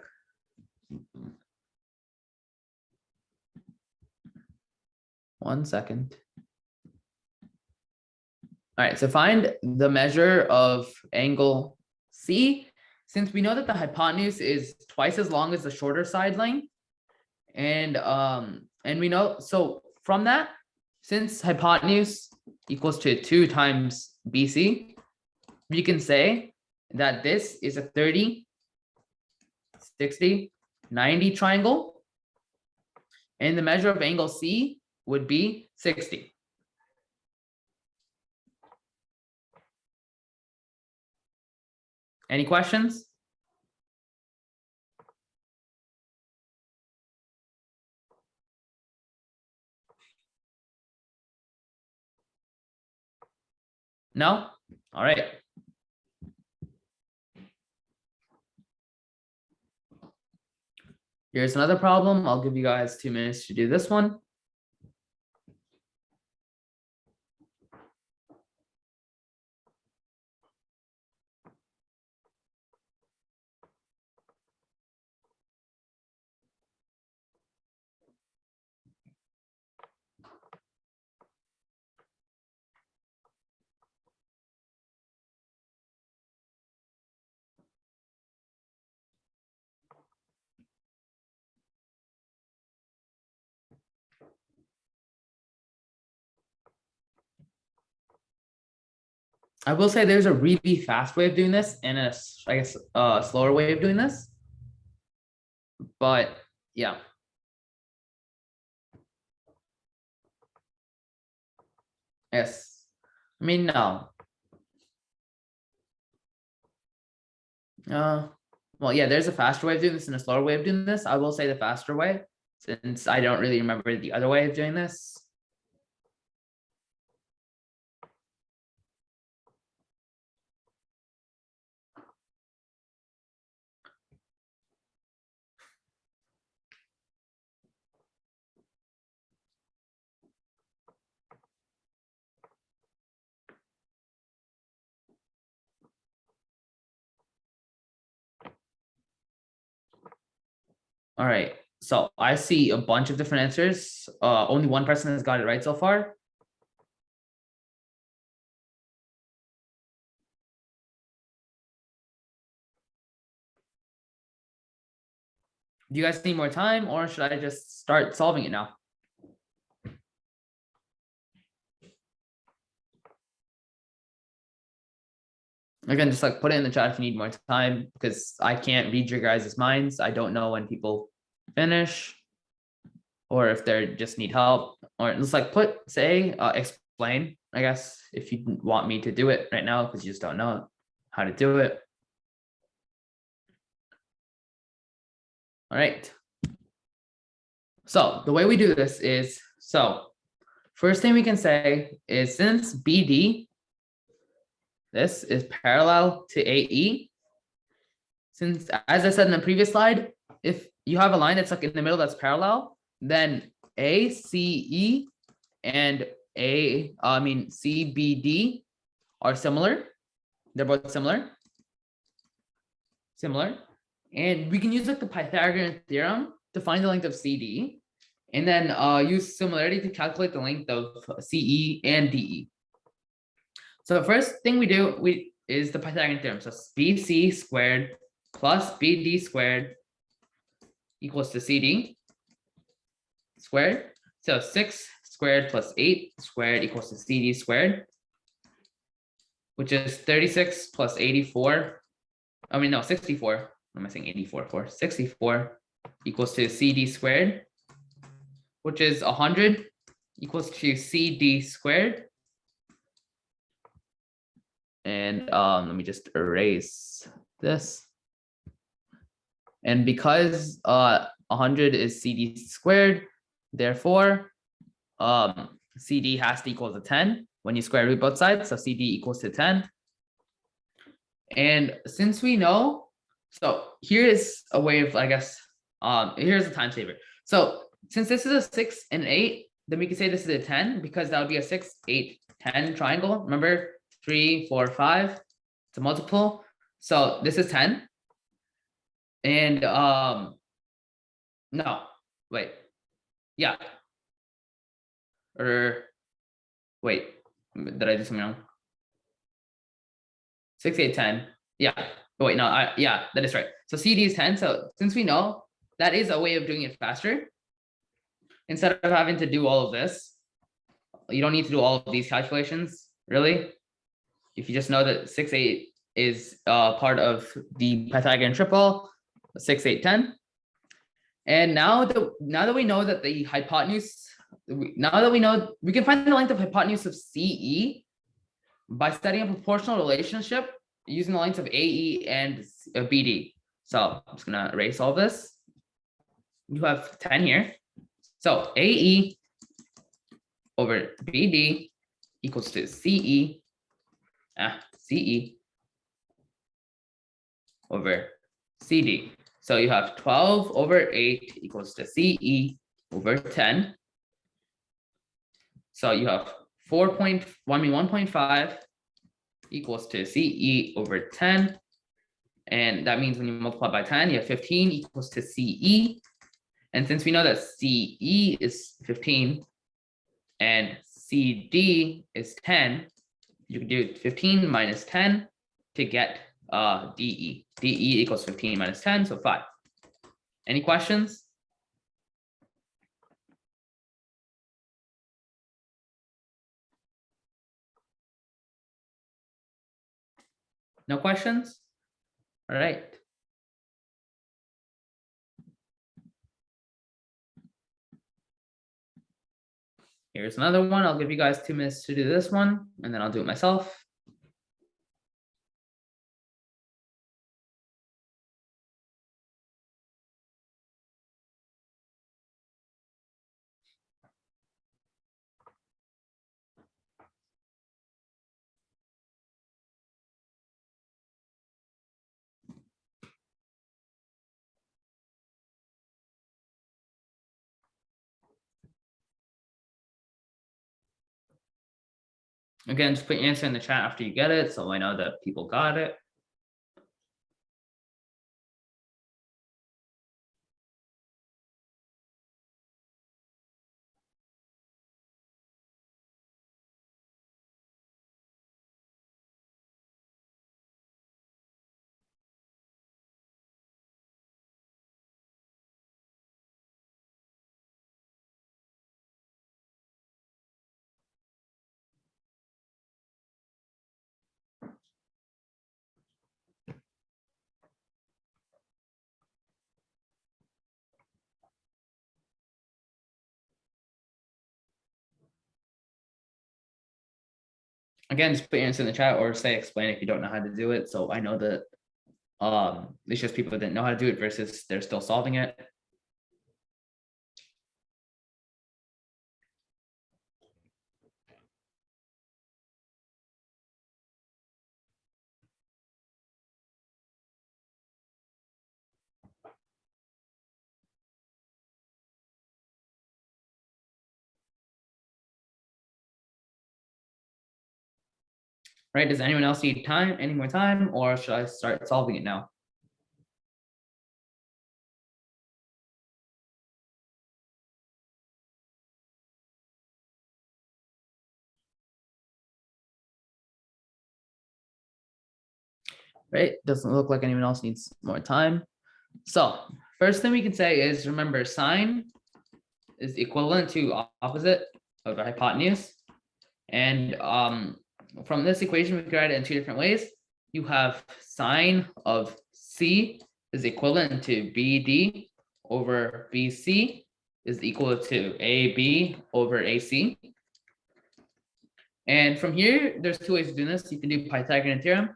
One second. All right, so find the measure of angle C. Since we know that the hypotenuse is twice as long as the shorter side length, and we know, so from that, since hypotenuse equals to 2 times BC, we can say that this is a 30, 60, 90 triangle, and the measure of angle C would be 60. Any questions? No? All right. Here's another problem. I'll give you guys 2 minutes to do this one. I will say there's a really fast way of doing this and a, I guess, a slower way of doing this. But yeah. Yes. I mean, no. Well, yeah, there's a faster way of doing this and a slower way of doing this. I will say the faster way, since I don't really remember the other way of doing this. All right, so I see a bunch of different answers. Only one person has got it right so far. Do you guys need more time, or should I just start solving it now? Again, just like put it in the chat if you need more time, because I can't read your guys' minds. I don't know when people finish, or if they just need help, or just like explain, I guess, if you want me to do it right now, because you just don't know how to do it. All right. So the way we do this is, first thing we can say is, since BD, this is parallel to AE, since, as I said in the previous slide, if you have a line that's like in the middle that's parallel, then ACE and CBD are similar. They're both similar. And we can use like the Pythagorean theorem to find the length of CD, and then use similarity to calculate the length of CE and DE. So the first thing we do is the Pythagorean theorem. So BC squared plus BD squared equals to CD squared. So 6 squared plus 8 squared equals to CD squared, which is 36 plus 84. I mean, no, 64. What am I saying 84 for? 64 equals to CD squared, which is 100 equals to CD squared. And let me just erase this. And because 100 is CD squared, therefore CD has to equal to 10 when you square root both sides. So CD equals to 10. And since we know, so here is a way of, I guess, here's a time saver. So since this is a 6 and 8, then we can say this is a 10, because that would be a 6, 8, 10 triangle. Remember, 3, 4, 5. It's a multiple. So this is 10. And no, wait. Yeah. Or wait, did I do something wrong? 6, 8, 10. Yeah. Oh, wait, no, yeah, that is right. So CD is 10. So since we know, that is a way of doing it faster. Instead of having to do all of this, you don't need to do all of these calculations, really. If you just know that 6, 8 is part of the Pythagorean triple, 6, 8, 10. And now that we know that the hypotenuse, now that we know, we can find the length of hypotenuse of CE by studying a proportional relationship using the lengths of AE and BD. So I'm just gonna erase all this. You have 10 here. So AE over BD equals to CE, CE over CD. So you have 12 over 8 equals to CE over 10. So you have 1.5 equals to CE over 10. And that means when you multiply by 10, you have 15 equals to CE. And since we know that CE is 15 and CD is 10, you can do 15 minus 10 to get DE. DE equals 15 minus 10, so 5. Any questions? No questions? All right. Here's another one. I'll give you guys 2 minutes to do this one, and then I'll do it myself. Again, just put your answer in the chat after you get it, so I know that people got it. Again, just put your answer in the chat or say explain if you don't know how to do it. So I know that it's just people that didn't know how to do it versus they're still solving it. Right? Does anyone else need time, any more time, or should I start solving it now? Right? Doesn't look like anyone else needs more time. So first thing we can say is, remember, sine is equivalent to opposite of the hypotenuse. And from this equation, we can write it in two different ways. You have sine of C is equivalent to BD over BC is equal to AB over AC. And from here, there's two ways of doing this. You can do Pythagorean theorem,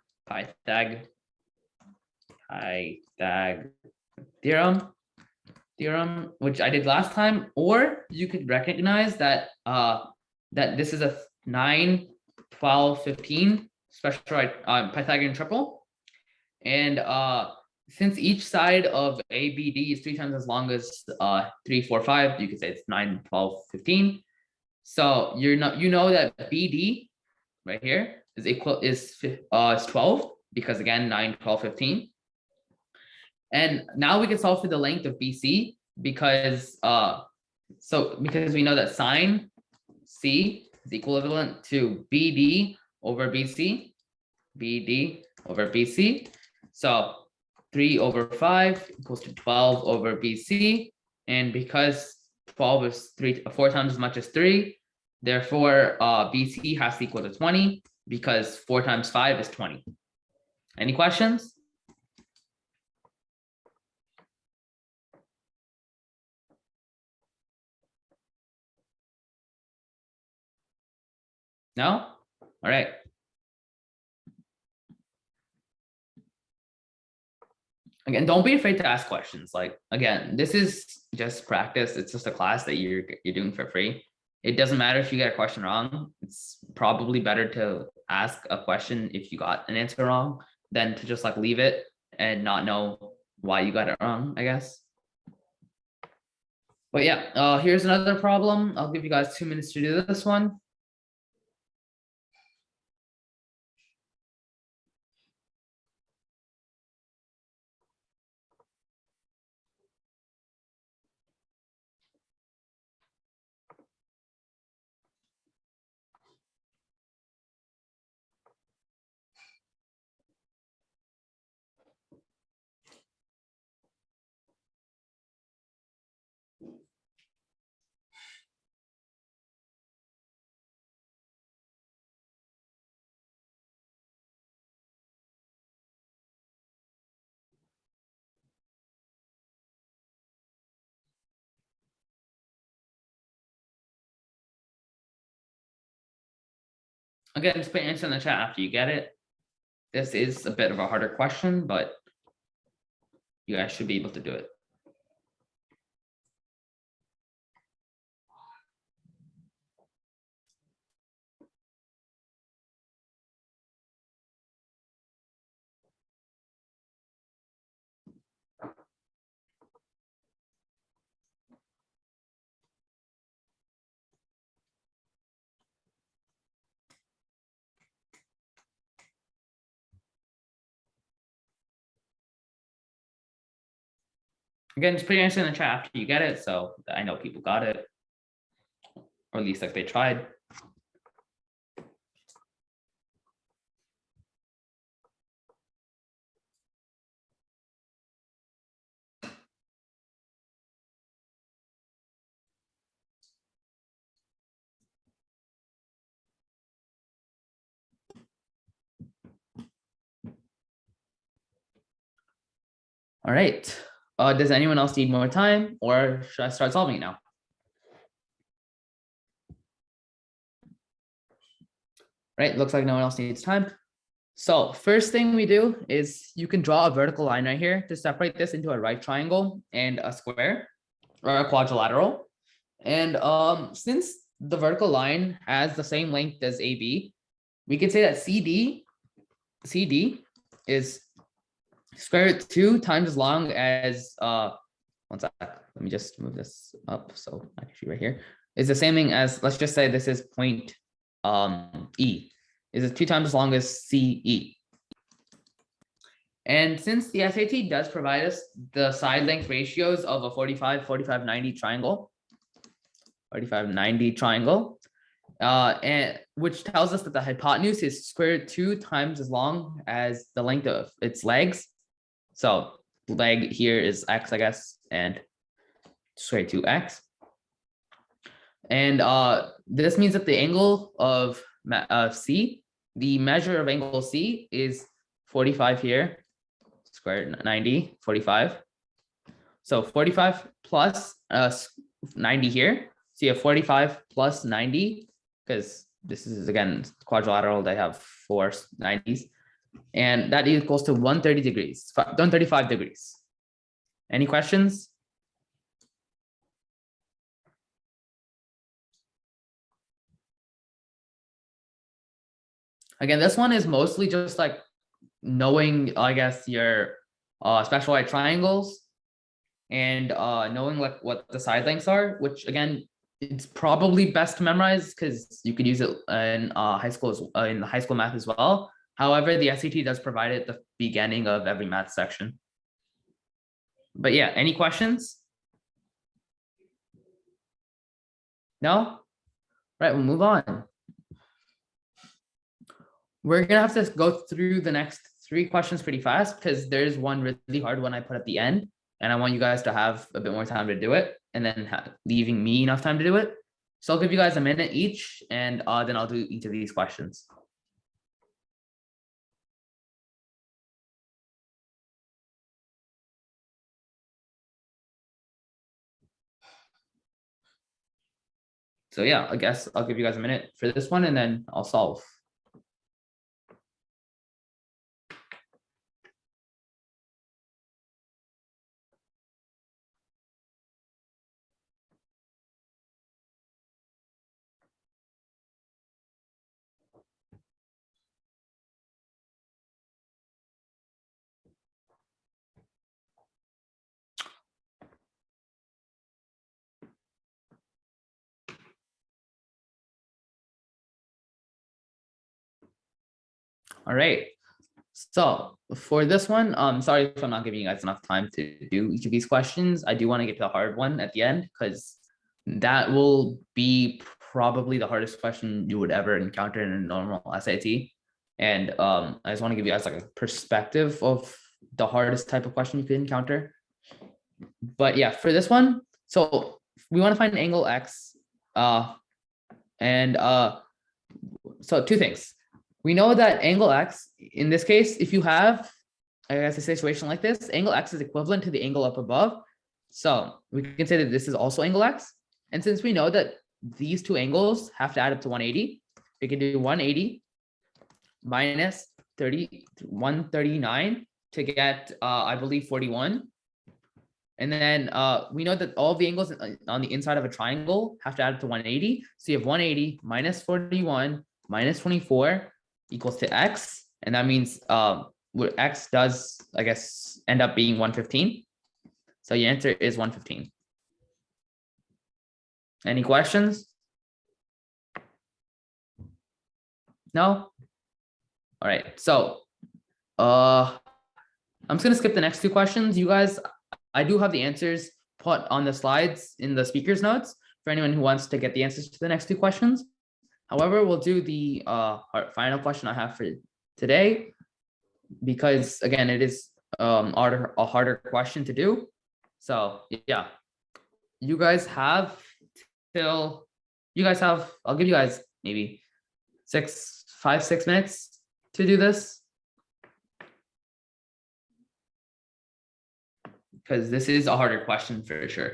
theorem, which I did last time, or you could recognize that that this is a 9, 12, 15 special Pythagorean triple. And since each side of ABD is 3 times as long as 3, 4, 5, you could say it's 9, 12, 15. So you know that BD right here is 12, because again 9, 12, 15. And now we can solve for the length of BC because because we know that sine C is equivalent to BD over BC, So 3 over 5 equals to 12 over BC. And because 12 is 4 times as much as 3, therefore BC has to equal to 20, because 4 times 5 is 20. Any questions? No? All right. Again, don't be afraid to ask questions. Like, again, this is just practice. It's just a class that you're doing for free. It doesn't matter if you get a question wrong. It's probably better to ask a question if you got an answer wrong than to just like leave it and not know why you got it wrong, I guess. But yeah, here's another problem. I'll give you guys 2 minutes to do this one. Again, just put your answer in the chat after you get it. This is a bit of a harder question, but you guys should be able to do it. Again, just put your answer in the chat after you get it, so I know people got it, or at least like they tried. All right. Does anyone else need more time, or should I start solving it now? right? Looks like no one else needs time. So first thing we do is you can draw a vertical line right here to separate this into a right triangle and a square or a quadrilateral. And since the vertical line has the same length as AB, we can say that CD is square root 2 times as long as one sec. Let me just move this up. So actually right here is the same thing as, let's just say this is point E. Is it 2 times as long as CE. And since the SAT does provide us the side length ratios of a 45-90 triangle, and which tells us that the hypotenuse is square root 2 times as long as the length of its legs. So leg here is X, I guess, and square root 2x. And this means that the angle of C, the measure of angle C is 45 here, square 90, 45. So 45 plus 90 here. So you have 45 plus 90, because this is, again, quadrilateral, they have 4 90s. And that equals to 130 degrees, 135 degrees. Any questions? Again, this one is mostly just like knowing, I guess, your special right triangles and knowing like what the side lengths are, which again, it's probably best to memorize because you could use it in high school in the high school math as well. However, the SAT does provide it at the beginning of every math section. But yeah, any questions? No? All right, we'll move on. We're gonna have to go through the next 3 questions pretty fast because there's one really hard one I put at the end, and I want you guys to have a bit more time to do it, and then leaving me enough time to do it. So I'll give you guys a minute each, and then I'll do each of these questions. So yeah, I guess I'll give you guys a minute for this one, and then I'll solve. All right. So for this one, sorry if I'm not giving you guys enough time to do each of these questions. I do want to get to the hard one at the end because that will be probably the hardest question you would ever encounter in a normal SAT. And I just want to give you guys like a perspective of the hardest type of question you could encounter. But yeah, for this one, so we want to find an angle X. So 2 things. We know that angle X, in this case, if you have, I guess, a situation like this, angle X is equivalent to the angle up above. So we can say that this is also angle X. And since we know that these 2 angles have to add up to 180, we can do 180 minus 139 to get, I believe, 41. And then we know that all the angles on the inside of a triangle have to add up to 180. So you have 180 minus 41 minus 24 equals to X. And that means what X does, I guess, end up being 115. So your answer is 115. Any questions? No? All right. So I'm just going to skip the next 2 questions. You guys, I do have the answers put on the slides in the speaker's notes for anyone who wants to get the answers to the next 2 questions. However, we'll do the final question I have for today because, again, it is a harder question to do. So yeah, you guys have I'll give you guys maybe 5-6 minutes to do this, because this is a harder question for sure.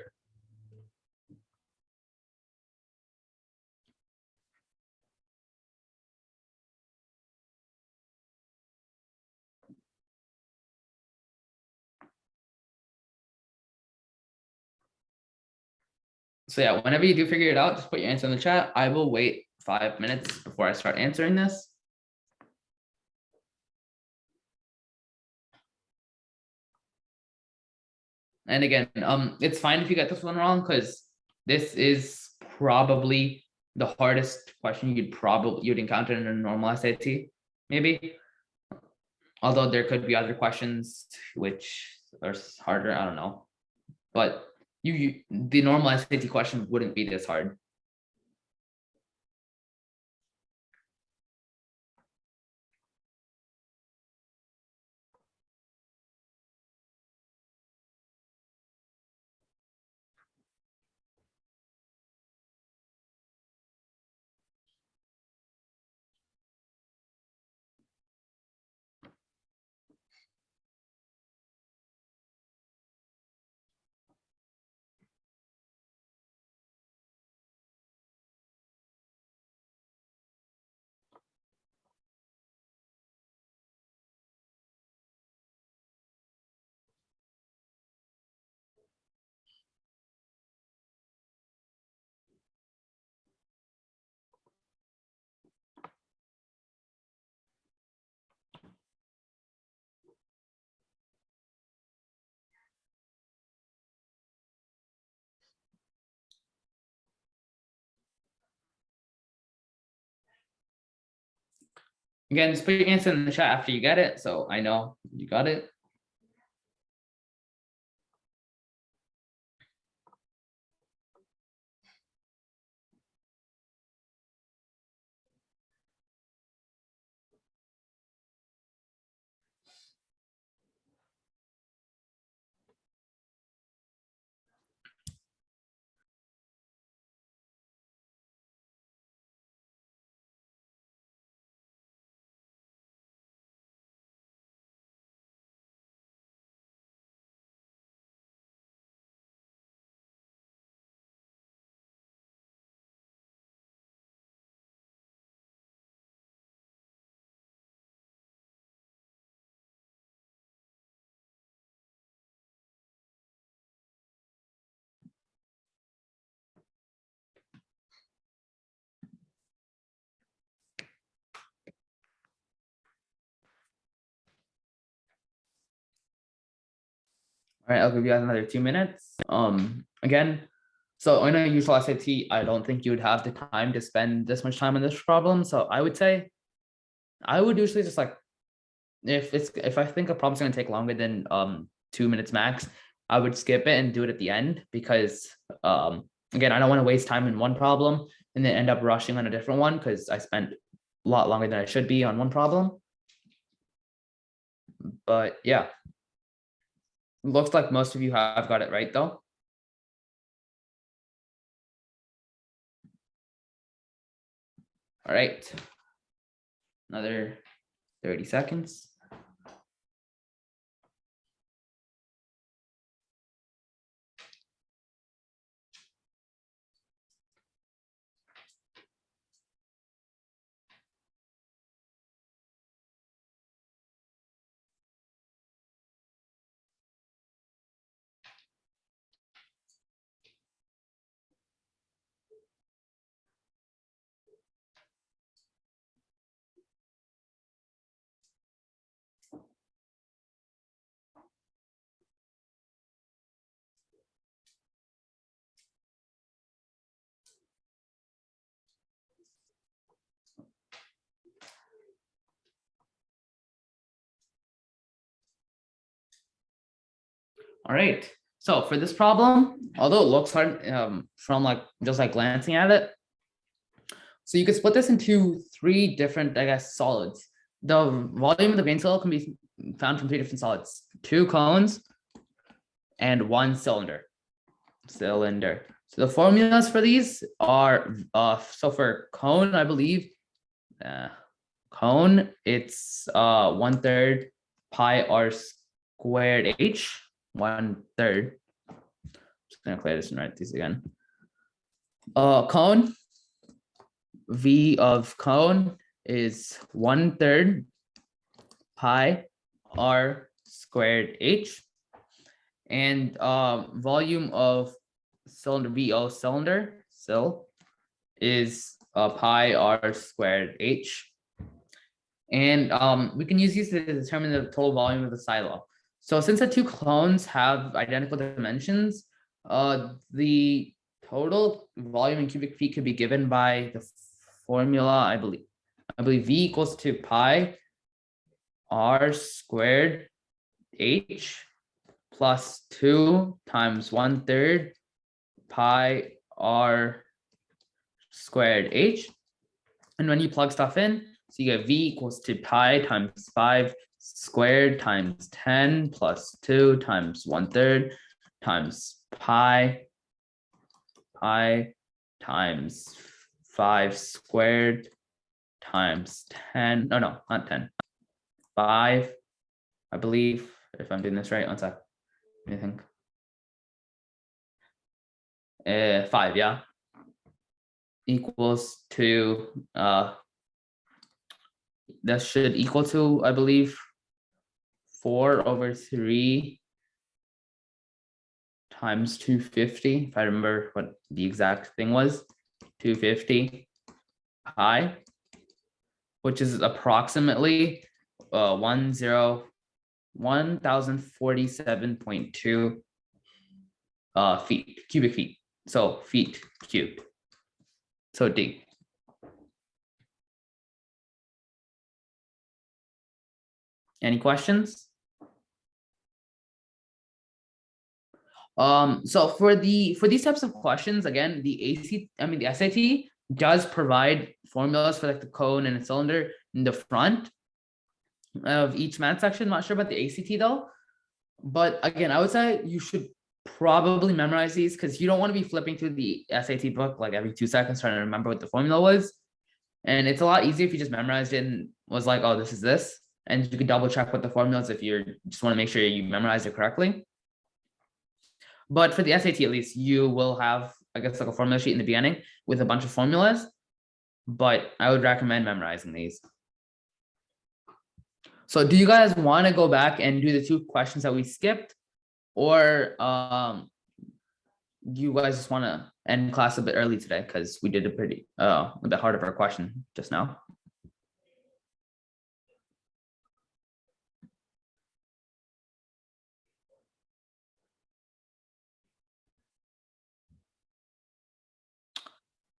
So yeah, whenever you do figure it out, just put your answer in the chat. I will wait 5 minutes before I start answering this. And again, it's fine if you get this one wrong, because this is probably the hardest question you'd encounter in a normal SAT, maybe. Although there could be other questions which are harder, I don't know. But the normal SAT question wouldn't be this hard. Again, just put your answer in the chat after you get it, so I know you got it. All right, I'll give you guys another 2 minutes. Again, so in a usual SAT, I don't think you would have the time to spend this much time on this problem. So I would say, I would usually just like, if I think a problem's going to take longer than 2 minutes max, I would skip it and do it at the end, because again, I don't want to waste time in one problem and then end up rushing on a different one because I spent a lot longer than I should be on one problem. But yeah, looks like most of you have got it right though. All right, another 30 seconds. All right, so for this problem, although it looks hard from like just like glancing at it, so you could split this into 3 different, I guess, solids. The volume of the grain solid can be found from 3 different solids: 2 cones and 1 cylinder. So the formulas for these are so for cone, I believe, cone, it's 1/3 pi r squared h, 1/3. Just gonna clear this and write these again. Cone, v of cone is 1/3 pi r squared h, and volume of cylinder VO cylinder is pi r squared h. And we can use these to determine the total volume of the silo. So since the two clones have identical dimensions, the total volume in cubic feet could be given by the formula, I believe V equals to pi r squared h plus 2 times 1/3 pi r squared h. And when you plug stuff in, so you get V equals to pi times 5 squared times 10 plus 2 times 1/3 times pi times 5 squared times 10. No, not 10. 5, I believe, if I'm doing this right. One sec. Let me think. 5, yeah. Equals to that should equal to, I believe, 4/3 times 250, if I remember what the exact thing was. 250 pi, which is approximately 1047.2 feet, cubic feet. So feet cubed. So D. Any questions? So for these types of questions, again, the SAT does provide formulas for like the cone and a cylinder in the front of each math section. Not sure about the ACT though, but again, I would say you should probably memorize these because you don't want to be flipping through the SAT book like every 2 seconds trying to remember what the formula was. And it's a lot easier if you just memorized it and was like, oh, this is this. And you can double check what the formulas if you just want to make sure you memorize it correctly. But for the SAT, at least, you will have, I guess, like a formula sheet in the beginning with a bunch of formulas. But I would recommend memorizing these. So do you guys want to go back and do the 2 questions that we skipped? Or you guys just want to end class a bit early today because we did a bit hard of our question just now?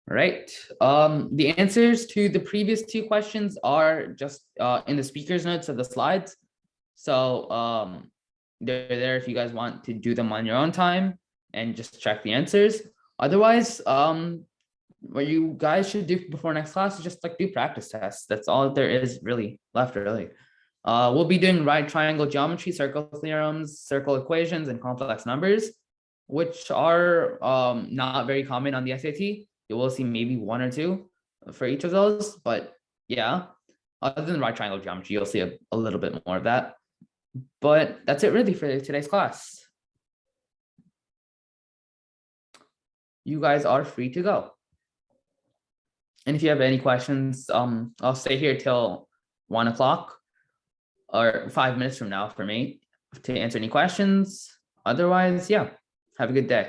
Right. The answers to the previous 2 questions are just in the speaker's notes of the slides. So they're there if you guys want to do them on your own time and just check the answers. Otherwise, what you guys should do before next class is just like do practice tests. That's all there is really left, really. We'll be doing right triangle geometry, circle theorems, circle equations, and complex numbers, which are not very common on the SAT. You will see maybe 1 or 2 for each of those, but yeah, other than right triangle geometry, you'll see a little bit more of that. But that's it really for today's class. You guys are free to go. And if you have any questions, I'll stay here till 1 o'clock or 5 minutes from now for me to answer any questions. Otherwise, yeah, have a good day.